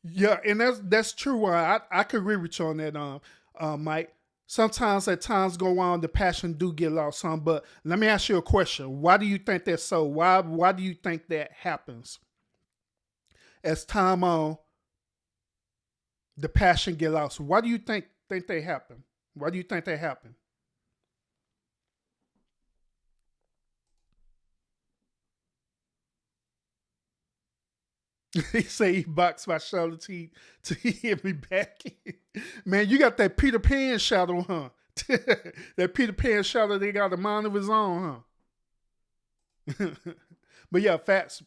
Yeah, and that's true. I could agree with you on that, Mike. Sometimes at times go on, the passion do get lost some. But let me ask you a question. Why do you think that's so? Why do you think that happens? As time on, the passion get lost. Why do you think they happen? Why do you think they happen? He say he boxed my shoulder to hit me back. Man, you got that Peter Pan shadow, huh? That Peter Pan shadow, they got a mind of his own, huh? But yeah, facts,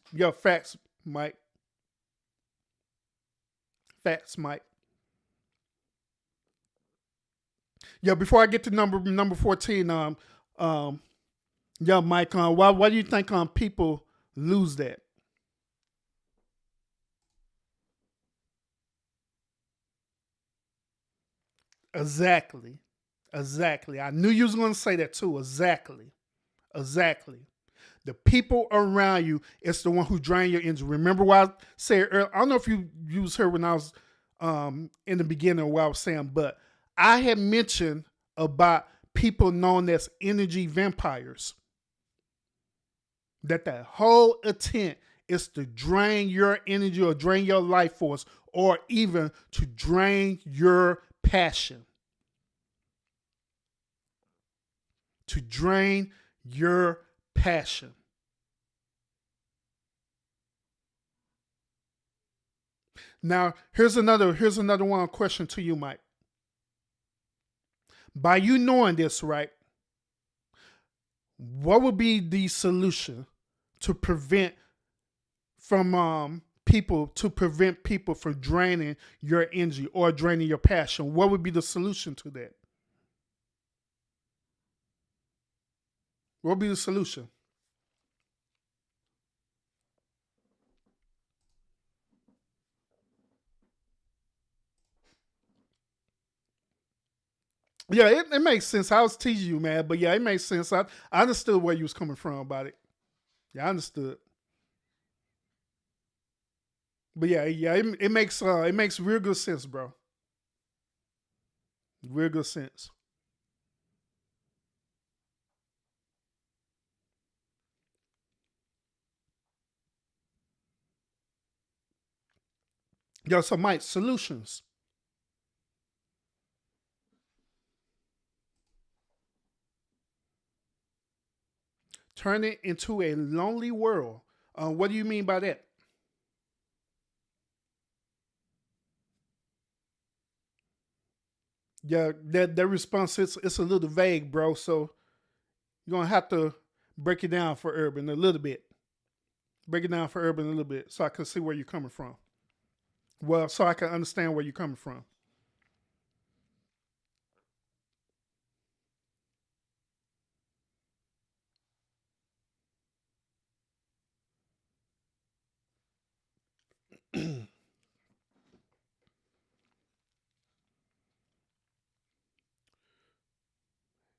Mike. Facts, Mike. Yeah, before I get to number 14, yeah, Mike, why do you think people lose that? Exactly. I knew you was going to say that too. Exactly. The people around you is the one who drain your energy. Remember what I said earlier? I don't know if you was here when I was in the beginning of what I was saying, but I had mentioned about people known as energy vampires. That whole intent is to drain your energy or drain your life force or even to drain your passion. To drain your passion. Now, here's another one question to you, Mike. By you knowing this, right, what would be the solution to prevent people from draining your energy or draining your passion? What would be the solution to that? What would be the solution? Yeah, it makes sense. I was teasing you, man, but yeah, it makes sense. I understood where you was coming from about it. Yeah, I understood. But yeah, it makes real good sense, bro. Real good sense. Yo, so Mike, solutions. Turn it into a lonely world. What do you mean by that? Yeah, that response it's a little vague, bro. So you're gonna have to break it down for Urban a little bit. Break it down for Urban a little bit so I can see where you're coming from. Well, so I can understand where you're coming from.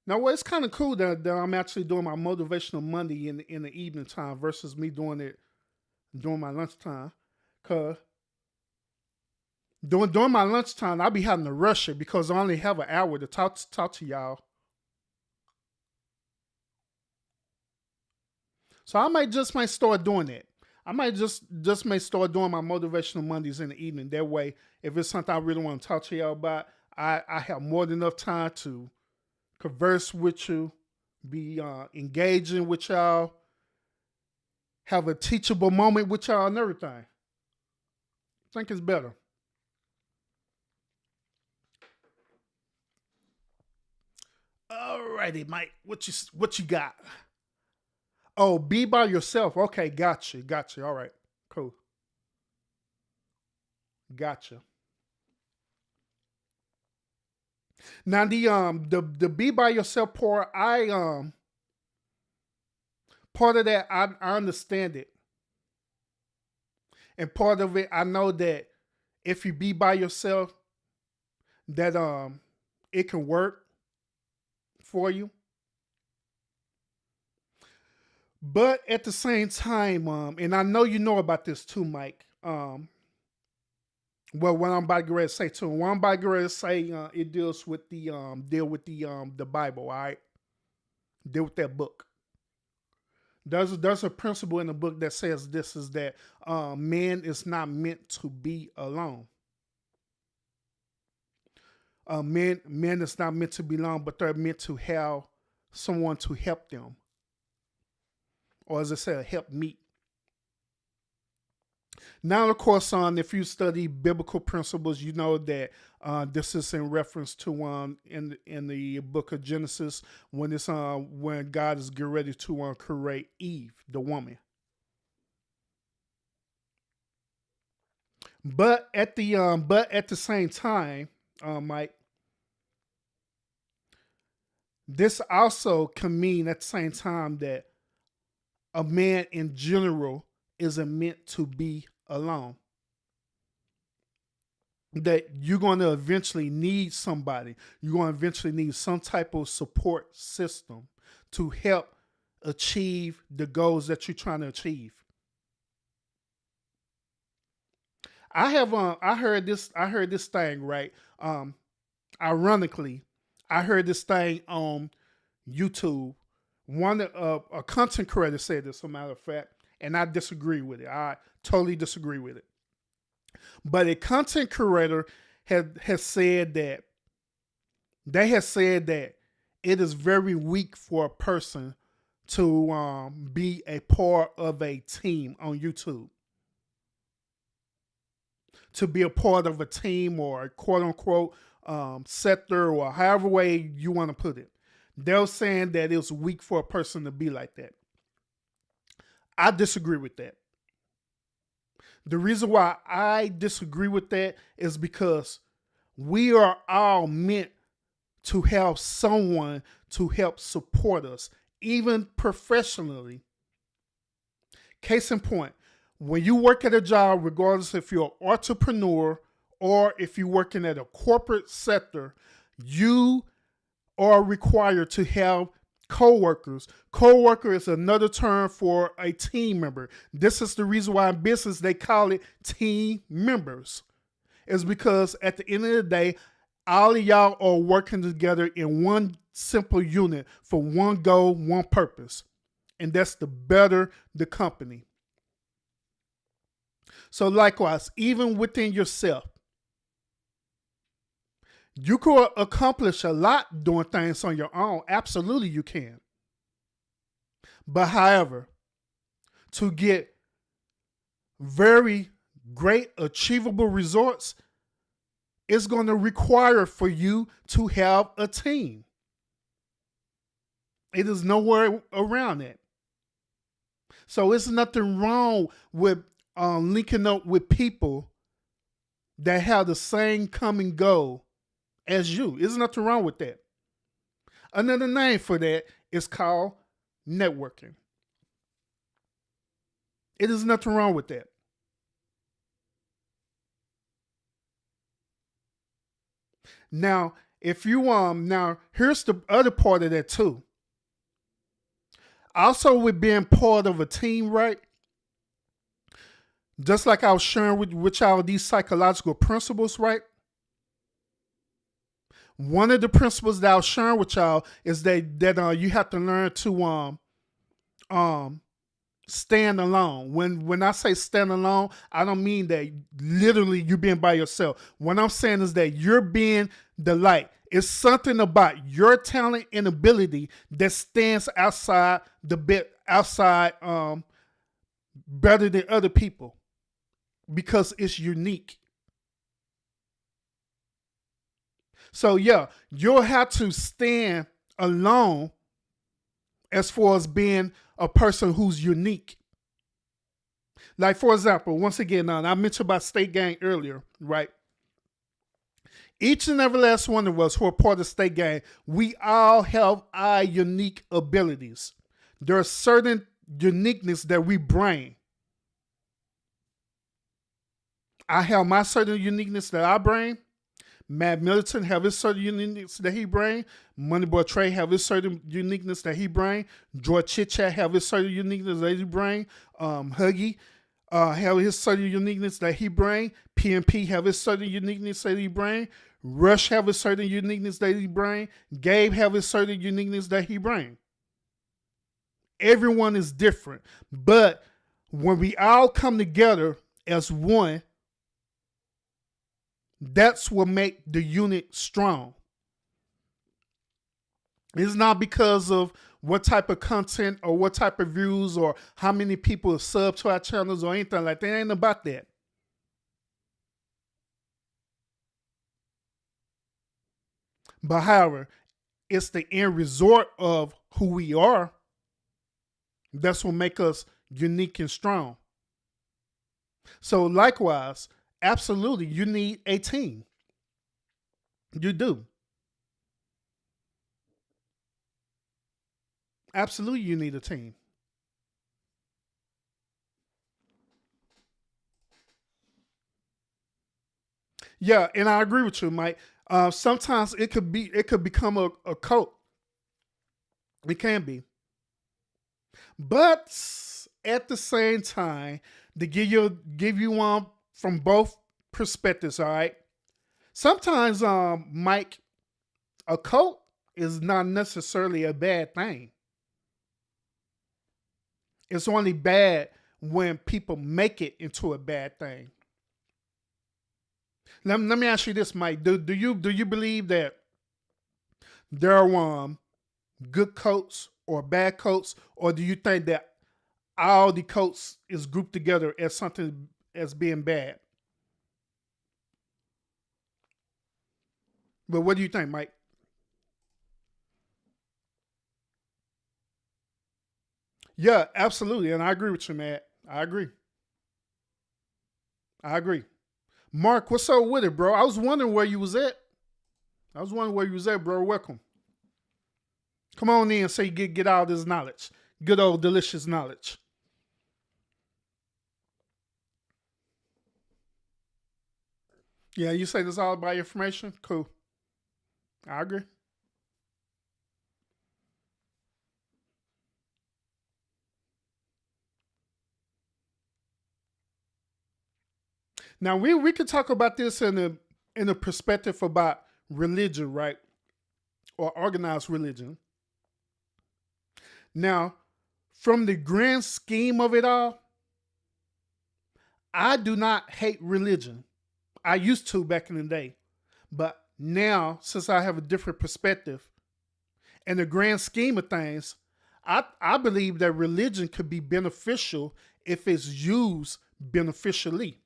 Now, well, it's kind of cool that I'm actually doing my motivational Monday in the evening time versus me doing it during my lunchtime. Cause During my lunchtime, I'll be having to rush it because I only have an hour to talk to y'all. So I might start doing that. I might just may start doing my motivational Mondays in the evening. That way, if it's something I really want to talk to y'all about, I have more than enough time to converse with you, be engaging with y'all, have a teachable moment with y'all and everything. I think it's better. Alrighty, Mike. What you got? Oh, be by yourself. Okay, gotcha. All right, cool. Gotcha. Now the be by yourself part, part of that I understand it, and part of it I know that if you be by yourself, that it can work for you. But at the same time, and I know you know about this too, Mike. Well, what I'm about to get ready to say too, what I'm about to get ready to say, it deals with the the Bible. All right, deal with that book. There's a principle in the book that says this is that man is not meant to be alone. Men is not meant to be alone, but they're meant to have someone to help them, or as I said, help meet. Now, of course, if you study biblical principles, you know that this is in reference to in the book of Genesis when it's when God is getting ready to create Eve, the woman. But at the same time, Mike, this also can mean at the same time that a man in general isn't meant to be alone. That you're going to eventually need somebody. You're going to eventually need some type of support system to help achieve the goals that you're trying to achieve. I heard this thing, right? Ironically, I heard this thing on YouTube. A content creator said this, as a matter of fact, and I disagree with it. I totally disagree with it. But a content creator has said that it is very weak for a person to be a part of a team on YouTube. To be a part of a team or a quote unquote sector or however way you want to put it. They're saying that it's weak for a person to be like that. I disagree with that. The reason why I disagree with that is because we are all meant to have someone to help support us, even professionally. Case in point, when you work at a job, regardless if you're an entrepreneur or if you're working at a corporate sector, you are required to have co-workers. Co-worker is another term for a team member. This is the reason why in business they call it team members. It's because at the end of the day, all of y'all are working together in one simple unit for one goal, one purpose. And that's to better the company. So likewise, even within yourself, you could accomplish a lot doing things on your own. Absolutely, you can. But however, to get very great achievable results, it's going to require for you to have a team. It is nowhere around it. So it's nothing wrong with linking up with people that have the same common goal as you. There's nothing wrong with that. Another name for that is called networking. It is nothing wrong with that. Now, if you now here's the other part of that too. Also with being part of a team, right? just like I was sharing with y'all these psychological principles, right? One of the principles that I was sharing with y'all is that you have to learn to stand alone. When I say stand alone, I don't mean that literally you being by yourself. What I'm saying is that you're being the light. It's something about your talent and ability that stands outside better than other people because it's unique. So yeah, you'll have to stand alone as far as being a person who's unique. Like, for example, once again, I mentioned about State Gang earlier, right? Each and every last one of us who are part of State Gang, we all have our unique abilities. There are certain uniqueness that we bring. I have my certain uniqueness that I bring. Matt Militant have his certain uniqueness that he bring. Moneyboy Trey have his certain uniqueness that he bring. George Chit Chat have his certain uniqueness that he bring. Huggy have his certain uniqueness that he bring. PMP have his certain uniqueness that he bring. Rush have his certain uniqueness that he bring. Gabe have his certain uniqueness that he bring. Everyone is different. But when we all come together as one, that's what make the unit strong. It's not because of what type of content or what type of views or how many people sub to our channels or anything like that. It ain't about that. But however, it's the end result of who we are. That's what make us unique and strong. So likewise, absolutely, you need a team. You do. Absolutely, you need a team. Yeah, and I agree with you, Mike. Sometimes it could become a cult. It can be. But at the same time, to give you one from both perspectives, all right? Sometimes, Mike, a cult is not necessarily a bad thing. It's only bad when people make it into a bad thing. Let me ask you this, Mike. Do you believe that there are good coats or bad coats, or do you think that all the coats is grouped together as something as being bad? But what do you think, Mike? Yeah, absolutely, and I agree with you, Matt. I agree. I agree. Mark, what's up with it, bro? I was wondering where you was at. Bro. Welcome. Come on in so you get all this knowledge. Good old delicious knowledge. Yeah, you say this all about information? Cool. I agree. Now we could talk about this in a perspective about religion, right? Or organized religion. Now, from the grand scheme of it all, I do not hate religion. I used to back in the day. But now, since I have a different perspective, in the grand scheme of things, I believe that religion could be beneficial if it's used beneficially.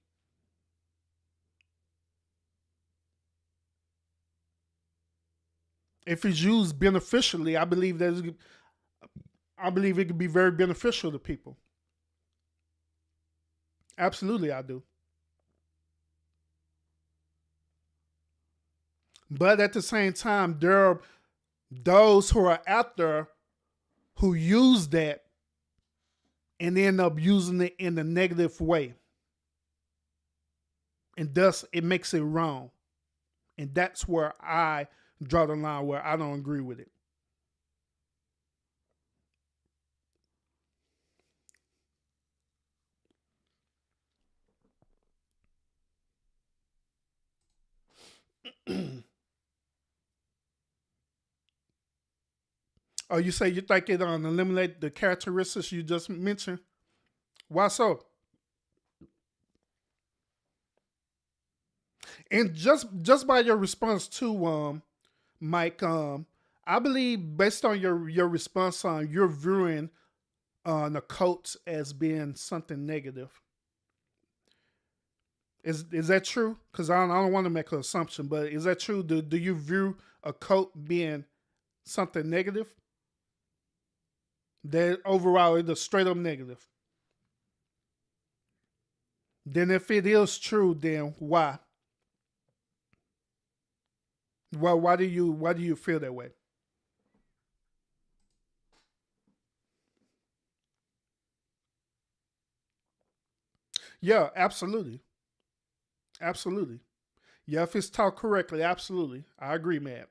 If it's used beneficially, I believe it could be very beneficial to people. Absolutely, I do. But at the same time, there are those who are out there who use that and end up using it in a negative way. And thus it makes it wrong. And that's where I draw the line where I don't agree with it. Oh, you say you think it eliminate the characteristics you just mentioned? Why so? And just by your response to Mike, I believe based on your response on you're viewing the cults as being something negative. Is that true? Because I don't want to make an assumption, but is that true? Do you view a cult being something negative? That overall it's a straight up negative. Then if it is true, then why? Why do you feel that way? Yeah, absolutely. Absolutely. Yeah, if it's taught correctly, absolutely. I agree, man.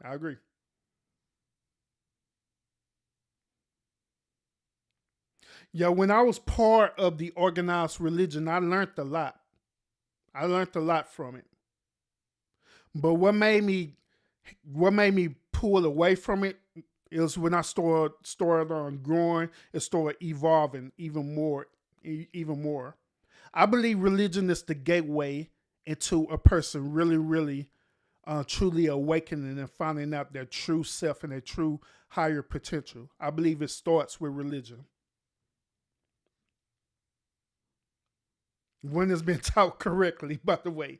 I agree. Yeah, when I was part of the organized religion, I learned a lot. I learned a lot from it. But what made me pull away from it is when I started on growing, it started evolving even more, even more. I believe religion is the gateway into a person really, really, truly awakening and finding out their true self and their true higher potential. I believe it starts with religion. When it's been taught correctly, by the way.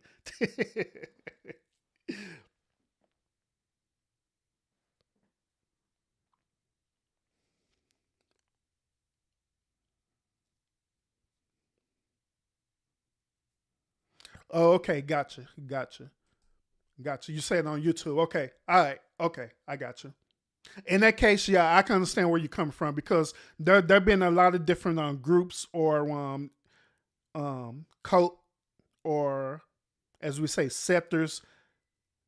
Oh, okay, gotcha. You said on YouTube. Okay, all right, okay, I got you. In that case, yeah, I can understand where you're coming from because there've been a lot of different groups or cult or as we say sectors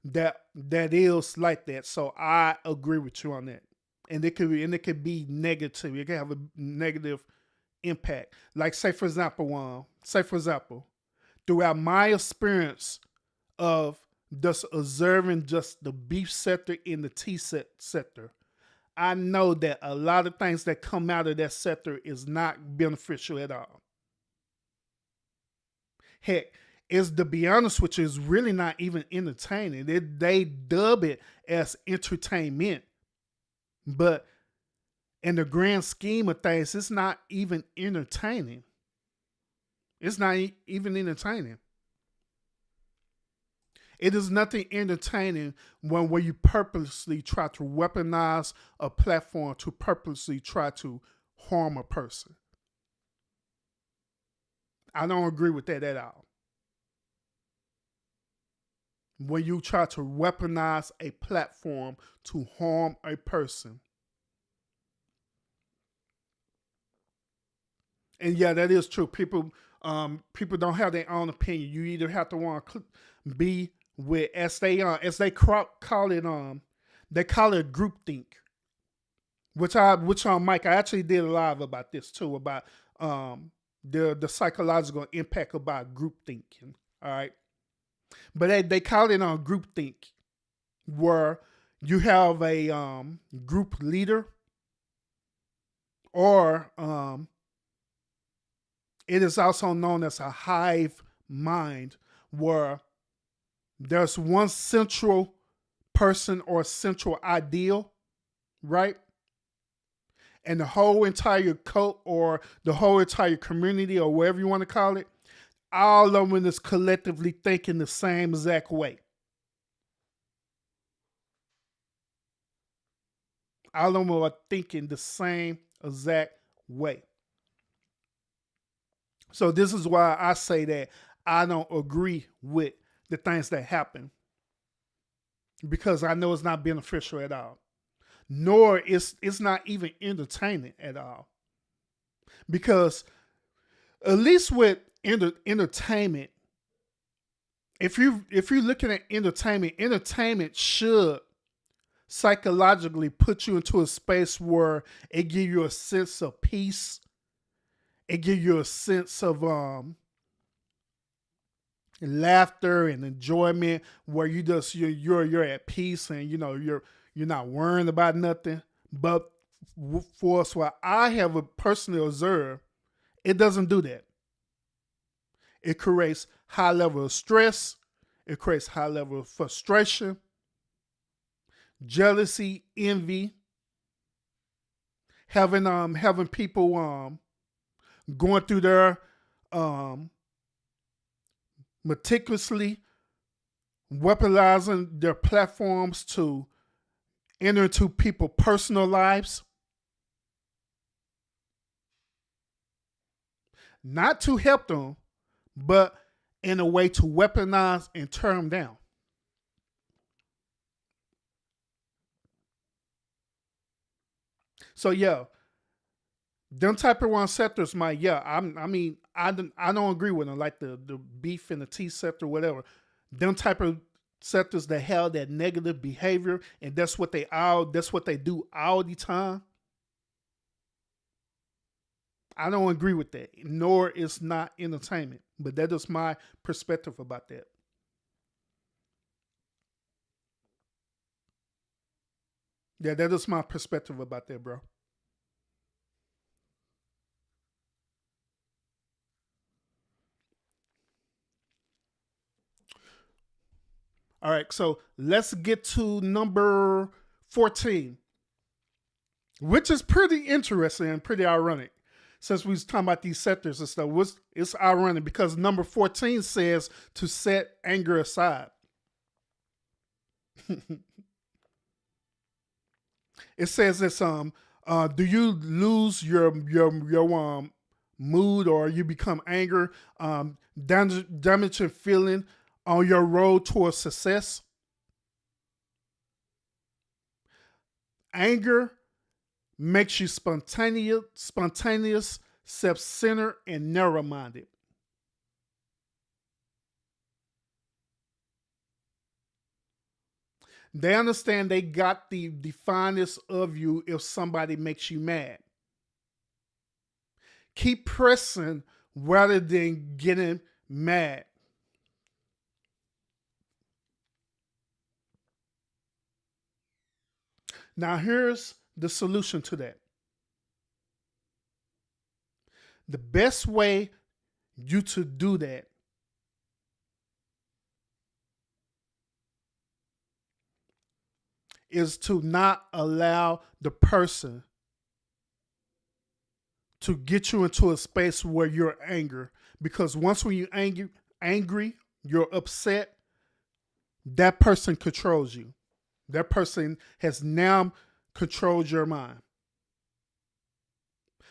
that is like that. So I agree with you on that. And it could be negative. It can have a negative impact. Like say for example, throughout my experience of just observing just the beef sector in the tea sector, I know that a lot of things that come out of that sector is not beneficial at all. Heck, is to be honest with you, is really not even entertaining. They dub it as entertainment, but in the grand scheme of things, it's not even entertaining. It's not even entertaining. It is nothing entertaining when you purposely try to weaponize a platform to purposely try to harm a person. I don't agree with that at all. When you try to weaponize a platform to harm a person. And yeah, that is true. People don't have their own opinion. You either have to want to be with as they call it they call it groupthink. Which Mike, I actually did a live about this too, about the psychological impact about group thinking. All right. But they call it groupthink, where you have a group leader, or it is also known as a hive mind, where there's one central person or central ideal, right? And the whole entire cult or the whole entire community or whatever you want to call it, all of them is collectively thinking the same exact way. All of them are thinking the same exact way. So this is why I say that I don't agree with the things that happen, because I know it's not beneficial at all. Nor it's not even entertaining at all. Because at least with entertainment, if you're looking at entertainment should psychologically put you into a space where it give you a sense of peace. It give you a sense of laughter and enjoyment, where you're at peace, and You're not worrying about nothing. But for us, what I have personally observed, it doesn't do that. It creates high level of stress. It creates high level of frustration, jealousy, envy, having people going through their meticulously weaponizing their platforms to enter into people's personal lives, not to help them, but in a way to weaponize and tear them down. So yeah, them type of one sectors might, I don't agree with them, like the beef and the tea sector, whatever. Them type of sectors that have that negative behavior, and that's what they do all the time. I don't agree with that, nor it's not entertainment. But that is my perspective about that. Yeah, that is my perspective about that, bro. All right, so let's get to number 14, which is pretty interesting and pretty ironic. Since we was talking about these sectors and stuff, it's ironic because number 14 says to set anger aside. It says this, do you lose your mood, or you become angry, damaging feeling on your road towards success? Anger makes you spontaneous, self-centered, and narrow-minded. They understand they got the finest of you if somebody makes you mad. Keep pressing rather than getting mad. Now here's the solution to that. The best way you to do that is to not allow the person to get you into a space where you're angry. Because once when you're angry, you're upset, that person controls you. That person has now controlled your mind.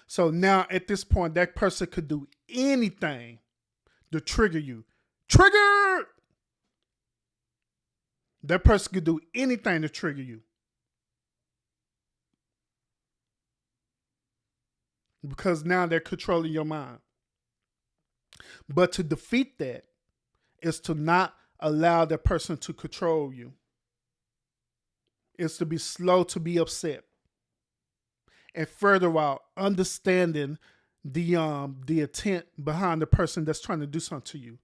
So now at this point, that person could do anything to trigger you. Trigger! That person could do anything to trigger you. Because now they're controlling your mind. But to defeat that is to not allow that person to control you. It's to be slow to be upset. And further out, understanding the intent behind the person that's trying to do something to you.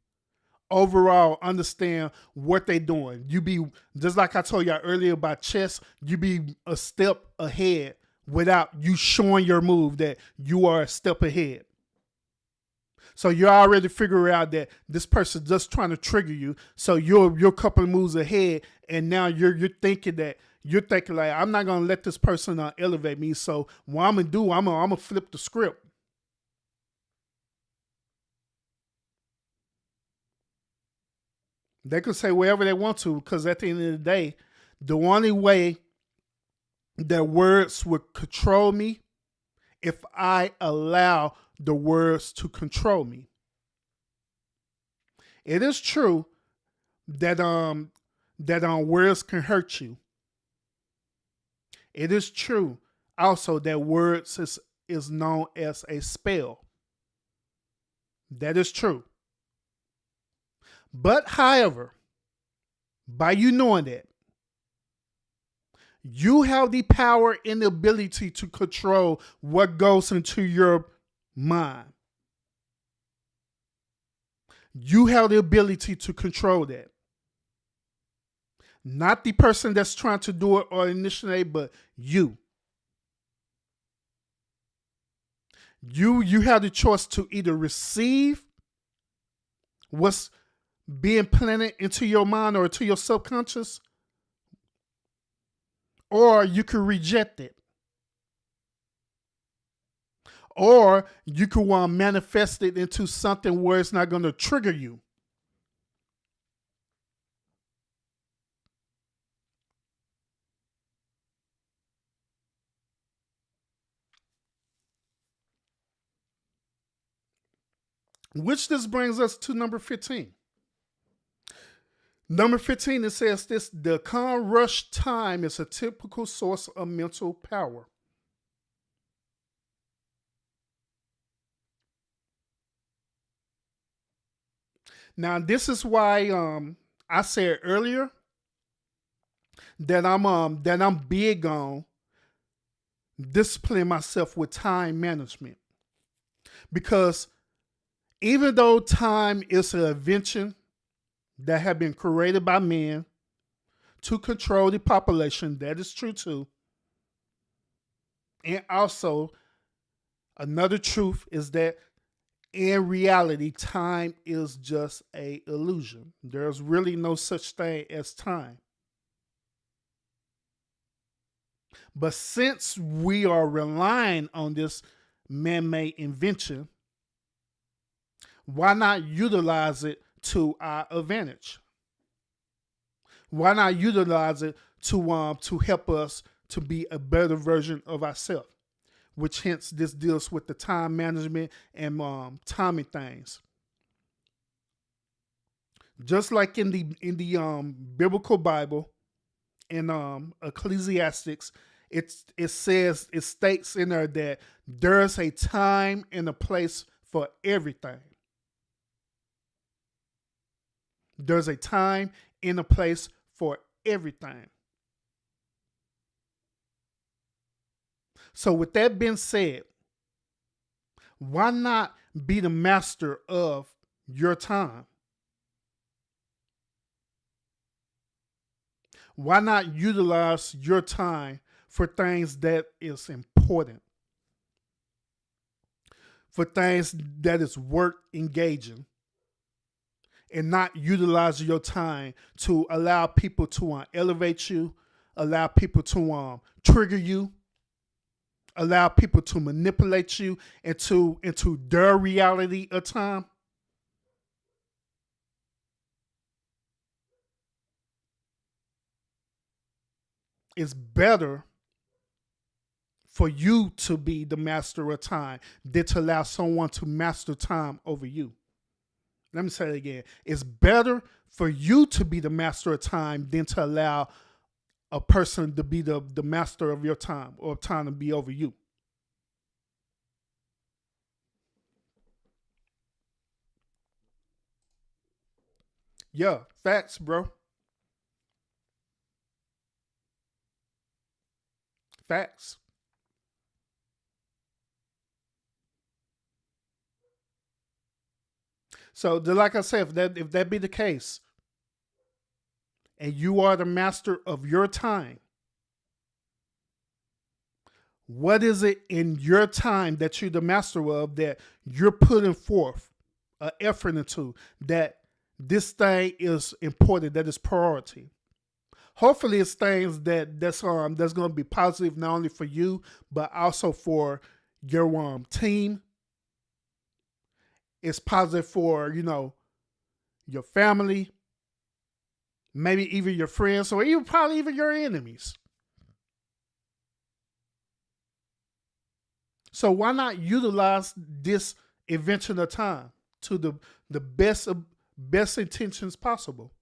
Overall, understand what they're doing. You be, just like I told y'all earlier about chess, you be a step ahead without you showing your move that you are a step ahead. So you already figure out that this person's just trying to trigger you. So you're a couple of moves ahead, and now you're thinking like, I'm not gonna let this person elevate me. So what I'm gonna do, I'm gonna flip the script. They can say whatever they want to, because at the end of the day, the only way that words would control me if I allow the words to control me. It is true that words can hurt you. It is true also that words is known as a spell. That is true. But however, by you knowing that, you have the power and the ability to control what goes into your mind. You have the ability to control that. Not the person that's trying to do it or initiate, but you. You have the choice to either receive what's being planted into your mind or to your subconscious, or you can reject it. Or you can manifest it into something where it's not going to trigger you. Which this brings us to number 15. Number 15, it says this: the calm rush time is a typical source of mental power. Now, this is why I said earlier that I'm big on disciplining myself with time management, because even though time is an invention that have been created by men to control the population, that is true too. And also, another truth is that in reality, time is just an illusion. There's really no such thing as time. But since we are relying on this man-made invention, why not utilize it to our advantage? Why not utilize it to help us to be a better version of ourselves? Which hence this deals with the time management and timing things. Just like in the biblical Bible, in Ecclesiastics, it states in there that there's a time and a place for everything. There's a time and a place for everything. So with that being said, why not be the master of your time? Why not utilize your time for things that is important? For things that is worth engaging? And not utilize your time to allow people to elevate you, allow people to trigger you, allow people to manipulate you into their reality of time. It's better for you to be the master of time than to allow someone to master time over you. Let me say it again. It's better for you to be the master of time than to allow a person to be the master of your time, or time to be over you. Yeah, facts, bro. Facts. So, like I said, if that be the case, and you are the master of your time, what is it in your time that you're the master of that you're putting forth an effort into, that this thing is important, that is priority? Hopefully, it's things that's going to be positive not only for you but also for your team. It's positive for your family, maybe even your friends, or even probably even your enemies. So why not utilize this invention of time to the best intentions possible?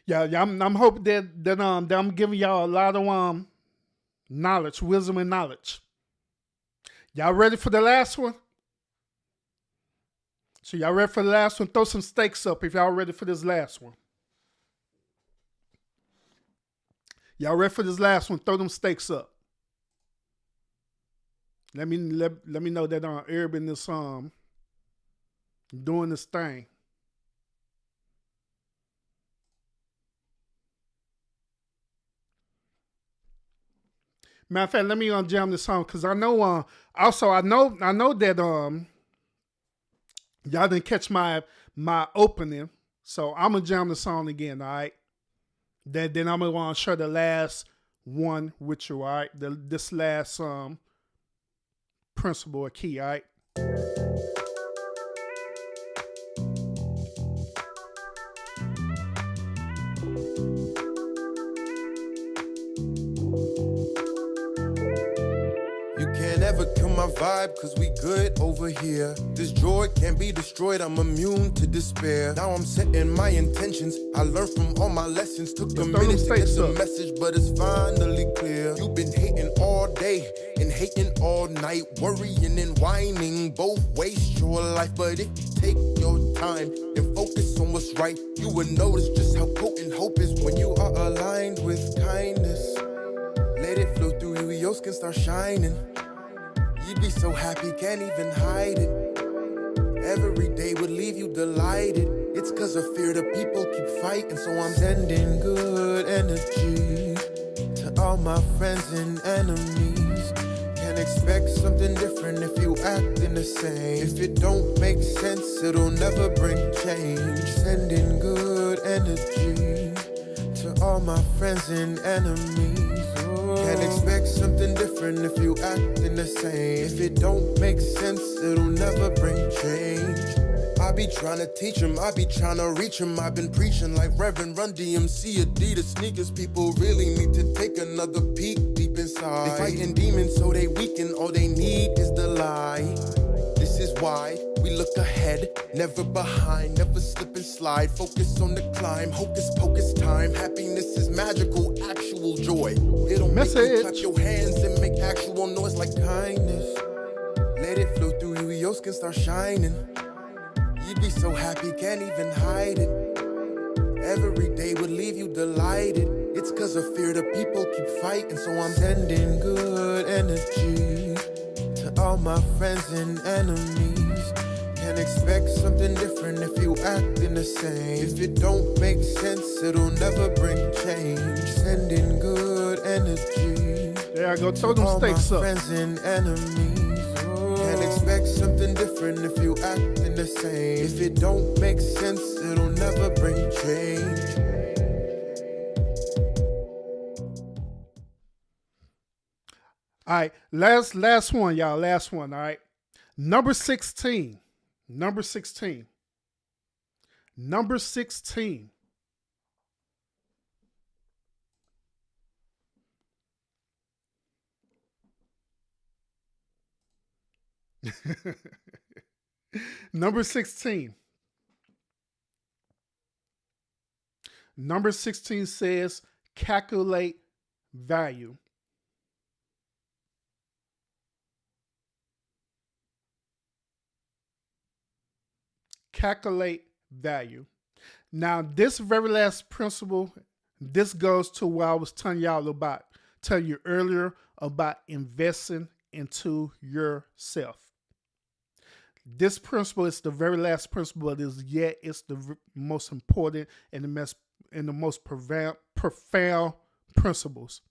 Yeah, I'm hoping that I'm giving y'all a lot of knowledge, wisdom, and knowledge. Y'all ready for the last one? So y'all ready for the last one? Throw some stakes up if y'all ready for this last one. Y'all ready for this last one? Throw them stakes up. Let me know that Urban is doing this thing. Matter of fact, let me jam this song because I know. Also, I know that y'all didn't catch my opening, so I'm gonna jam the song again. All right. Then I'm gonna share the last one with you. All right. This last principle or key. All right. You can't ever kill my vibe, cause we good over here. This joy can't be destroyed, I'm immune to despair. Now I'm setting my intentions, I learned from all my lessons. Took a minute to get the message, but it's finally clear. You've been hating all day and hating all night, worrying and whining, both waste your life. But if you take your time and focus on what's right, you will notice just how potent hope is when you are aligned with kindness. Let it flow through you, your skin start shining. You'd be so happy, can't even hide it. Every day would leave you delighted. It's cause of fear the people keep fighting. So I'm sending good energy to all my friends and enemies. Can't expect something different if you acting the same. If it don't make sense, it'll never bring change. Sending good energy to all my friends and enemies. Can't expect something different if you acting the same. If it don't make sense, it'll never bring change. I be trying to teach him, I be trying to reach him. I've been preaching like Reverend Run DMC, Adidas sneakers. People really need to take another peek deep inside. They fighting demons so they weaken, all they need is the lie. This is why we look ahead, never behind, never slip and slide. Focus on the climb, hocus pocus time. Happiness is magical, actual joy. It'll make you clap your hands and make actual noise like kindness. Let it flow through you, your skin start shining. You'd be so happy, can't even hide it. Every day would leave you delighted. It's cause of fear the people keep fighting. So I'm sending good energy to all my friends and enemies. Can't expect something different if you acting the same. If it don't make sense, it'll never bring change. Sending good energy. There I go, throw them steaks up. Friends and enemies. Can't expect something different if you acting the same. If it don't make sense, it'll never bring change. All right, last one, y'all. Last one, all right. Number 16. Number 16. Number 16. Number 16. Number 16 says calculate value. Calculate value. Now, this very last principle, this goes to what I was telling you earlier about investing into yourself. This principle is the very last principle, but it's the most important and the most profound principles.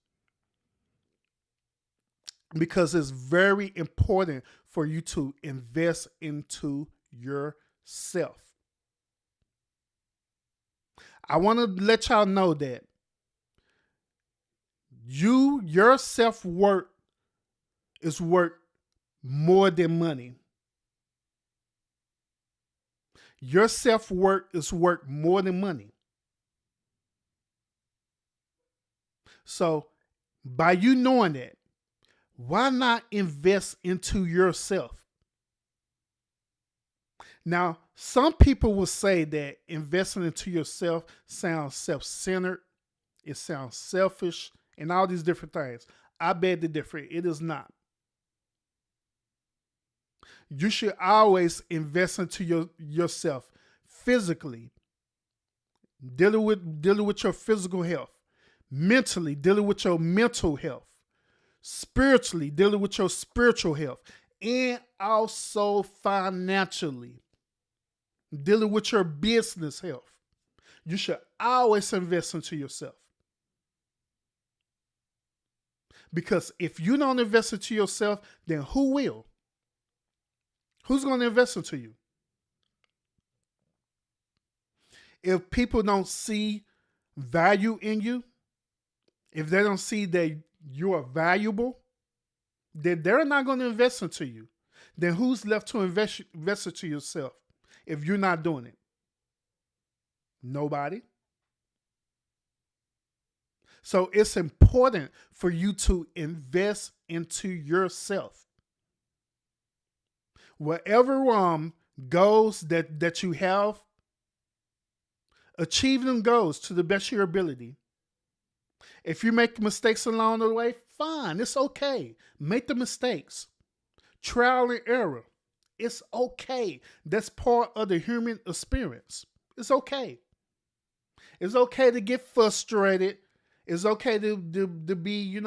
Because it's very important for you to invest into yourself. I want to let y'all know that your self-worth is worth more than money. Your self-worth is worth more than money. So, by you knowing that, why not invest into yourself? Now, some people will say that investing into yourself sounds self-centered, it sounds selfish, and all these different things. I beg to differ. It is not. You should always invest into yourself physically, dealing with your physical health, mentally, dealing with your mental health, spiritually, dealing with your spiritual health, and also financially, dealing with your business health. You should always invest into yourself. Because if you don't invest into yourself, then who will? Who's going to invest into you? If people don't see value in you, if they don't see that you are valuable, then they're not going to invest into you. Then who's left to invest into yourself if you're not doing it? Nobody. So it's important for you to invest into yourself. Whatever goals that you have, achieve them goals to the best of your ability. If you make mistakes along the way, fine, it's okay. Make the mistakes. Trial and error. It's okay. That's part of the human experience. It's okay. It's okay to get frustrated. It's okay to be, be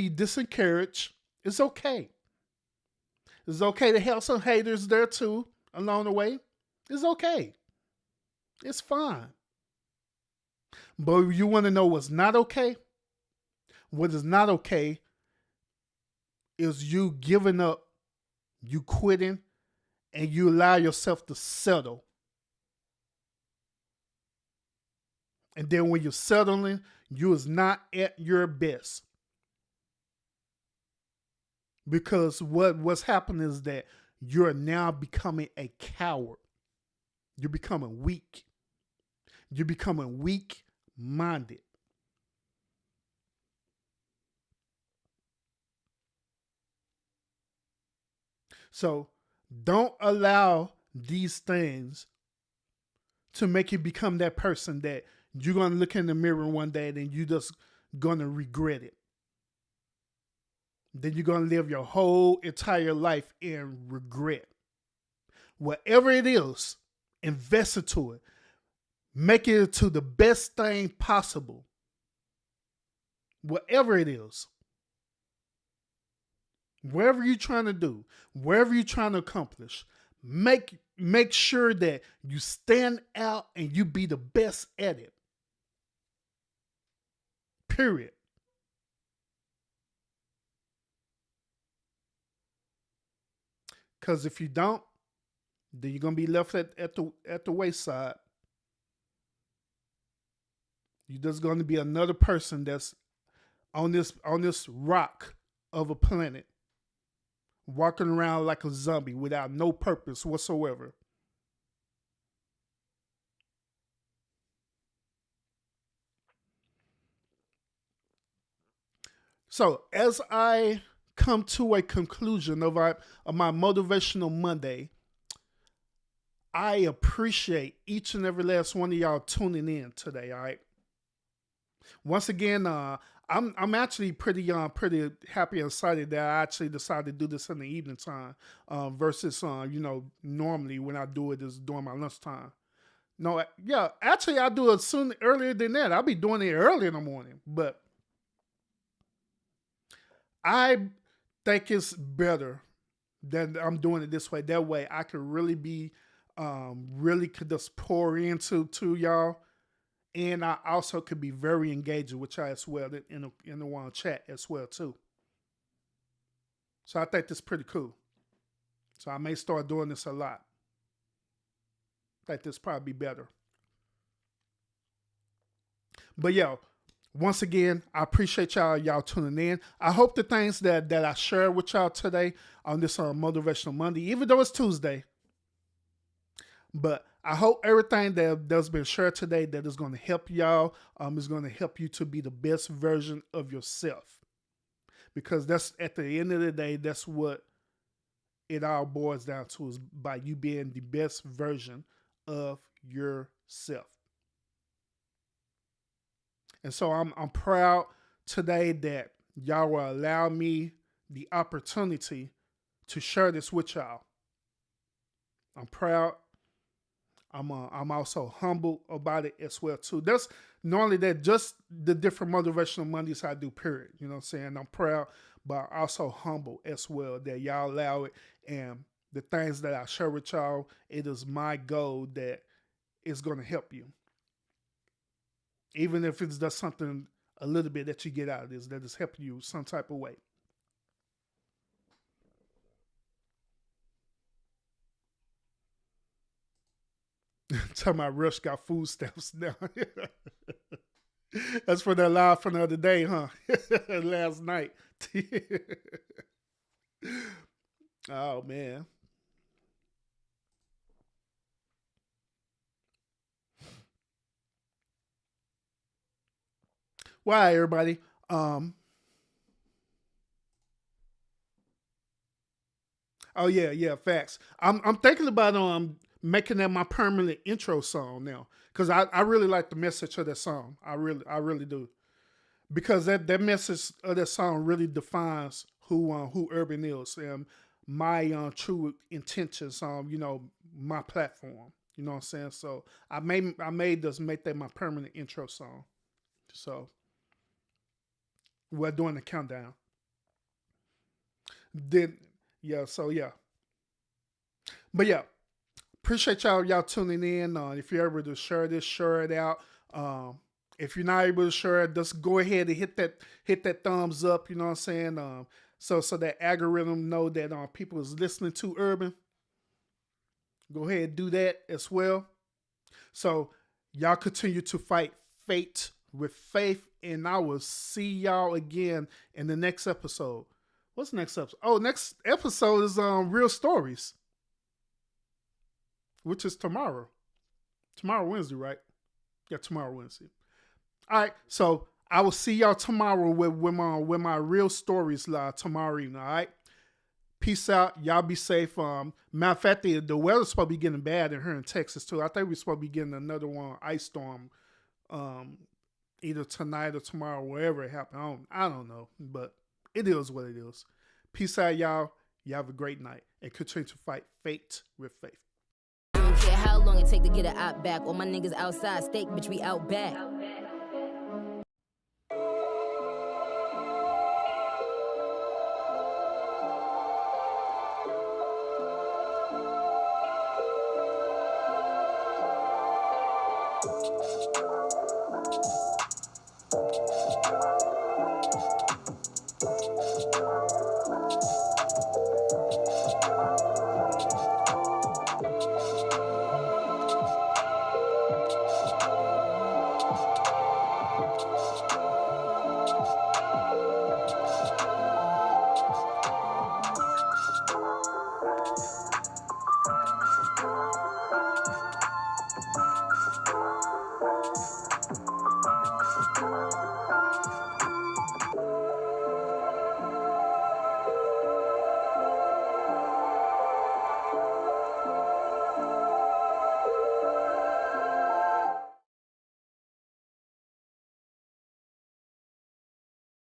disencouraged. It's okay. It's okay to have some haters there too along the way. It's okay. It's fine. But you want to know what's not okay? What is not okay is you giving up, you quitting, and you allow yourself to settle. And then when you're settling, you is not at your best. Because what's happening is that you're now becoming a coward. You're becoming weak. You're becoming weak-minded. So don't allow these things to make you become that person that you're going to look in the mirror one day and you're just going to regret it. Then you're going to live your whole entire life in regret. Whatever it is, invest into it. Make it to the best thing possible. Whatever it is. Whatever you're trying to do, wherever you're trying to accomplish, make sure that you stand out and you be the best at it. Period. Because if you don't, then you're gonna be left at the wayside. You're just gonna be another person that's on this rock of a planet, walking around like a zombie without no purpose whatsoever. So as I come to a conclusion of my Motivational Monday, I appreciate each and every last one of y'all tuning in today. All right. Once again, I'm actually pretty happy and excited that I actually decided to do this in the evening time versus normally when I do it is during my lunchtime. No, yeah, actually I do it earlier than that. I'll be doing it early in the morning, but I think it's better that I'm doing it this way. That way I can really be really could just pour into y'all. And I also could be very engaging with y'all as well in the one chat as well too. So I think this is pretty cool. So I may start doing this a lot. I think this probably be better. But yeah, once again, I appreciate y'all tuning in. I hope the things that I shared with y'all today on this Motivational Monday, even though it's Tuesday, but I hope everything that's been shared today that is going to help y'all is going to help you to be the best version of yourself. Because that's at the end of the day, that's what it all boils down to, is by you being the best version of yourself. And so I'm proud today that y'all will allow me the opportunity to share this with y'all. I'm proud. I'm also humble about it as well too. not only that, just the different motivational Mondays I do, period. You know what I'm saying? I'm proud, but also humble as well that y'all allow it. And the things that I share with y'all, it is my goal that it's going to help you. Even if it's just something a little bit that you get out of this, that is helping you some type of way. Tell my Rush got food stamps now. That's for that live from the other day, huh? Last night. Oh, man. Well, all right, everybody. Oh yeah, facts. I'm thinking about making that my permanent intro song now, because I really like the message of that song. I really do, because that message of that song really defines who Urban is and my true intentions on my platform. You know what I'm saying? So I made this make that my permanent intro song. So we're doing the countdown. Then so yeah. But yeah, appreciate y'all tuning in. If you're able to share this, share it out. If you're not able to share it, just go ahead and hit that thumbs up. You know what I'm saying? So that algorithm know that people is listening to Urban. Go ahead and do that as well. So y'all continue to fight fate with faith, and I will see y'all again in the next episode. What's the next episode? Oh, next episode is Real Stories, which is tomorrow. Tomorrow Wednesday, right? Yeah, tomorrow Wednesday. All right, so I will see y'all tomorrow with my Real Stories live tomorrow evening. All right, peace out. Y'all be safe. Matter of fact, the weather's supposed to be getting bad in here in Texas too. I think we're supposed to be getting another one, ice storm, either tonight or tomorrow, wherever it happens. I don't know, but it is what it is. Peace out, y'all. You have a great night and continue to fight fate with faith. I don't care how long it take to get an op back. All my niggas outside, steak, bitch, we out back.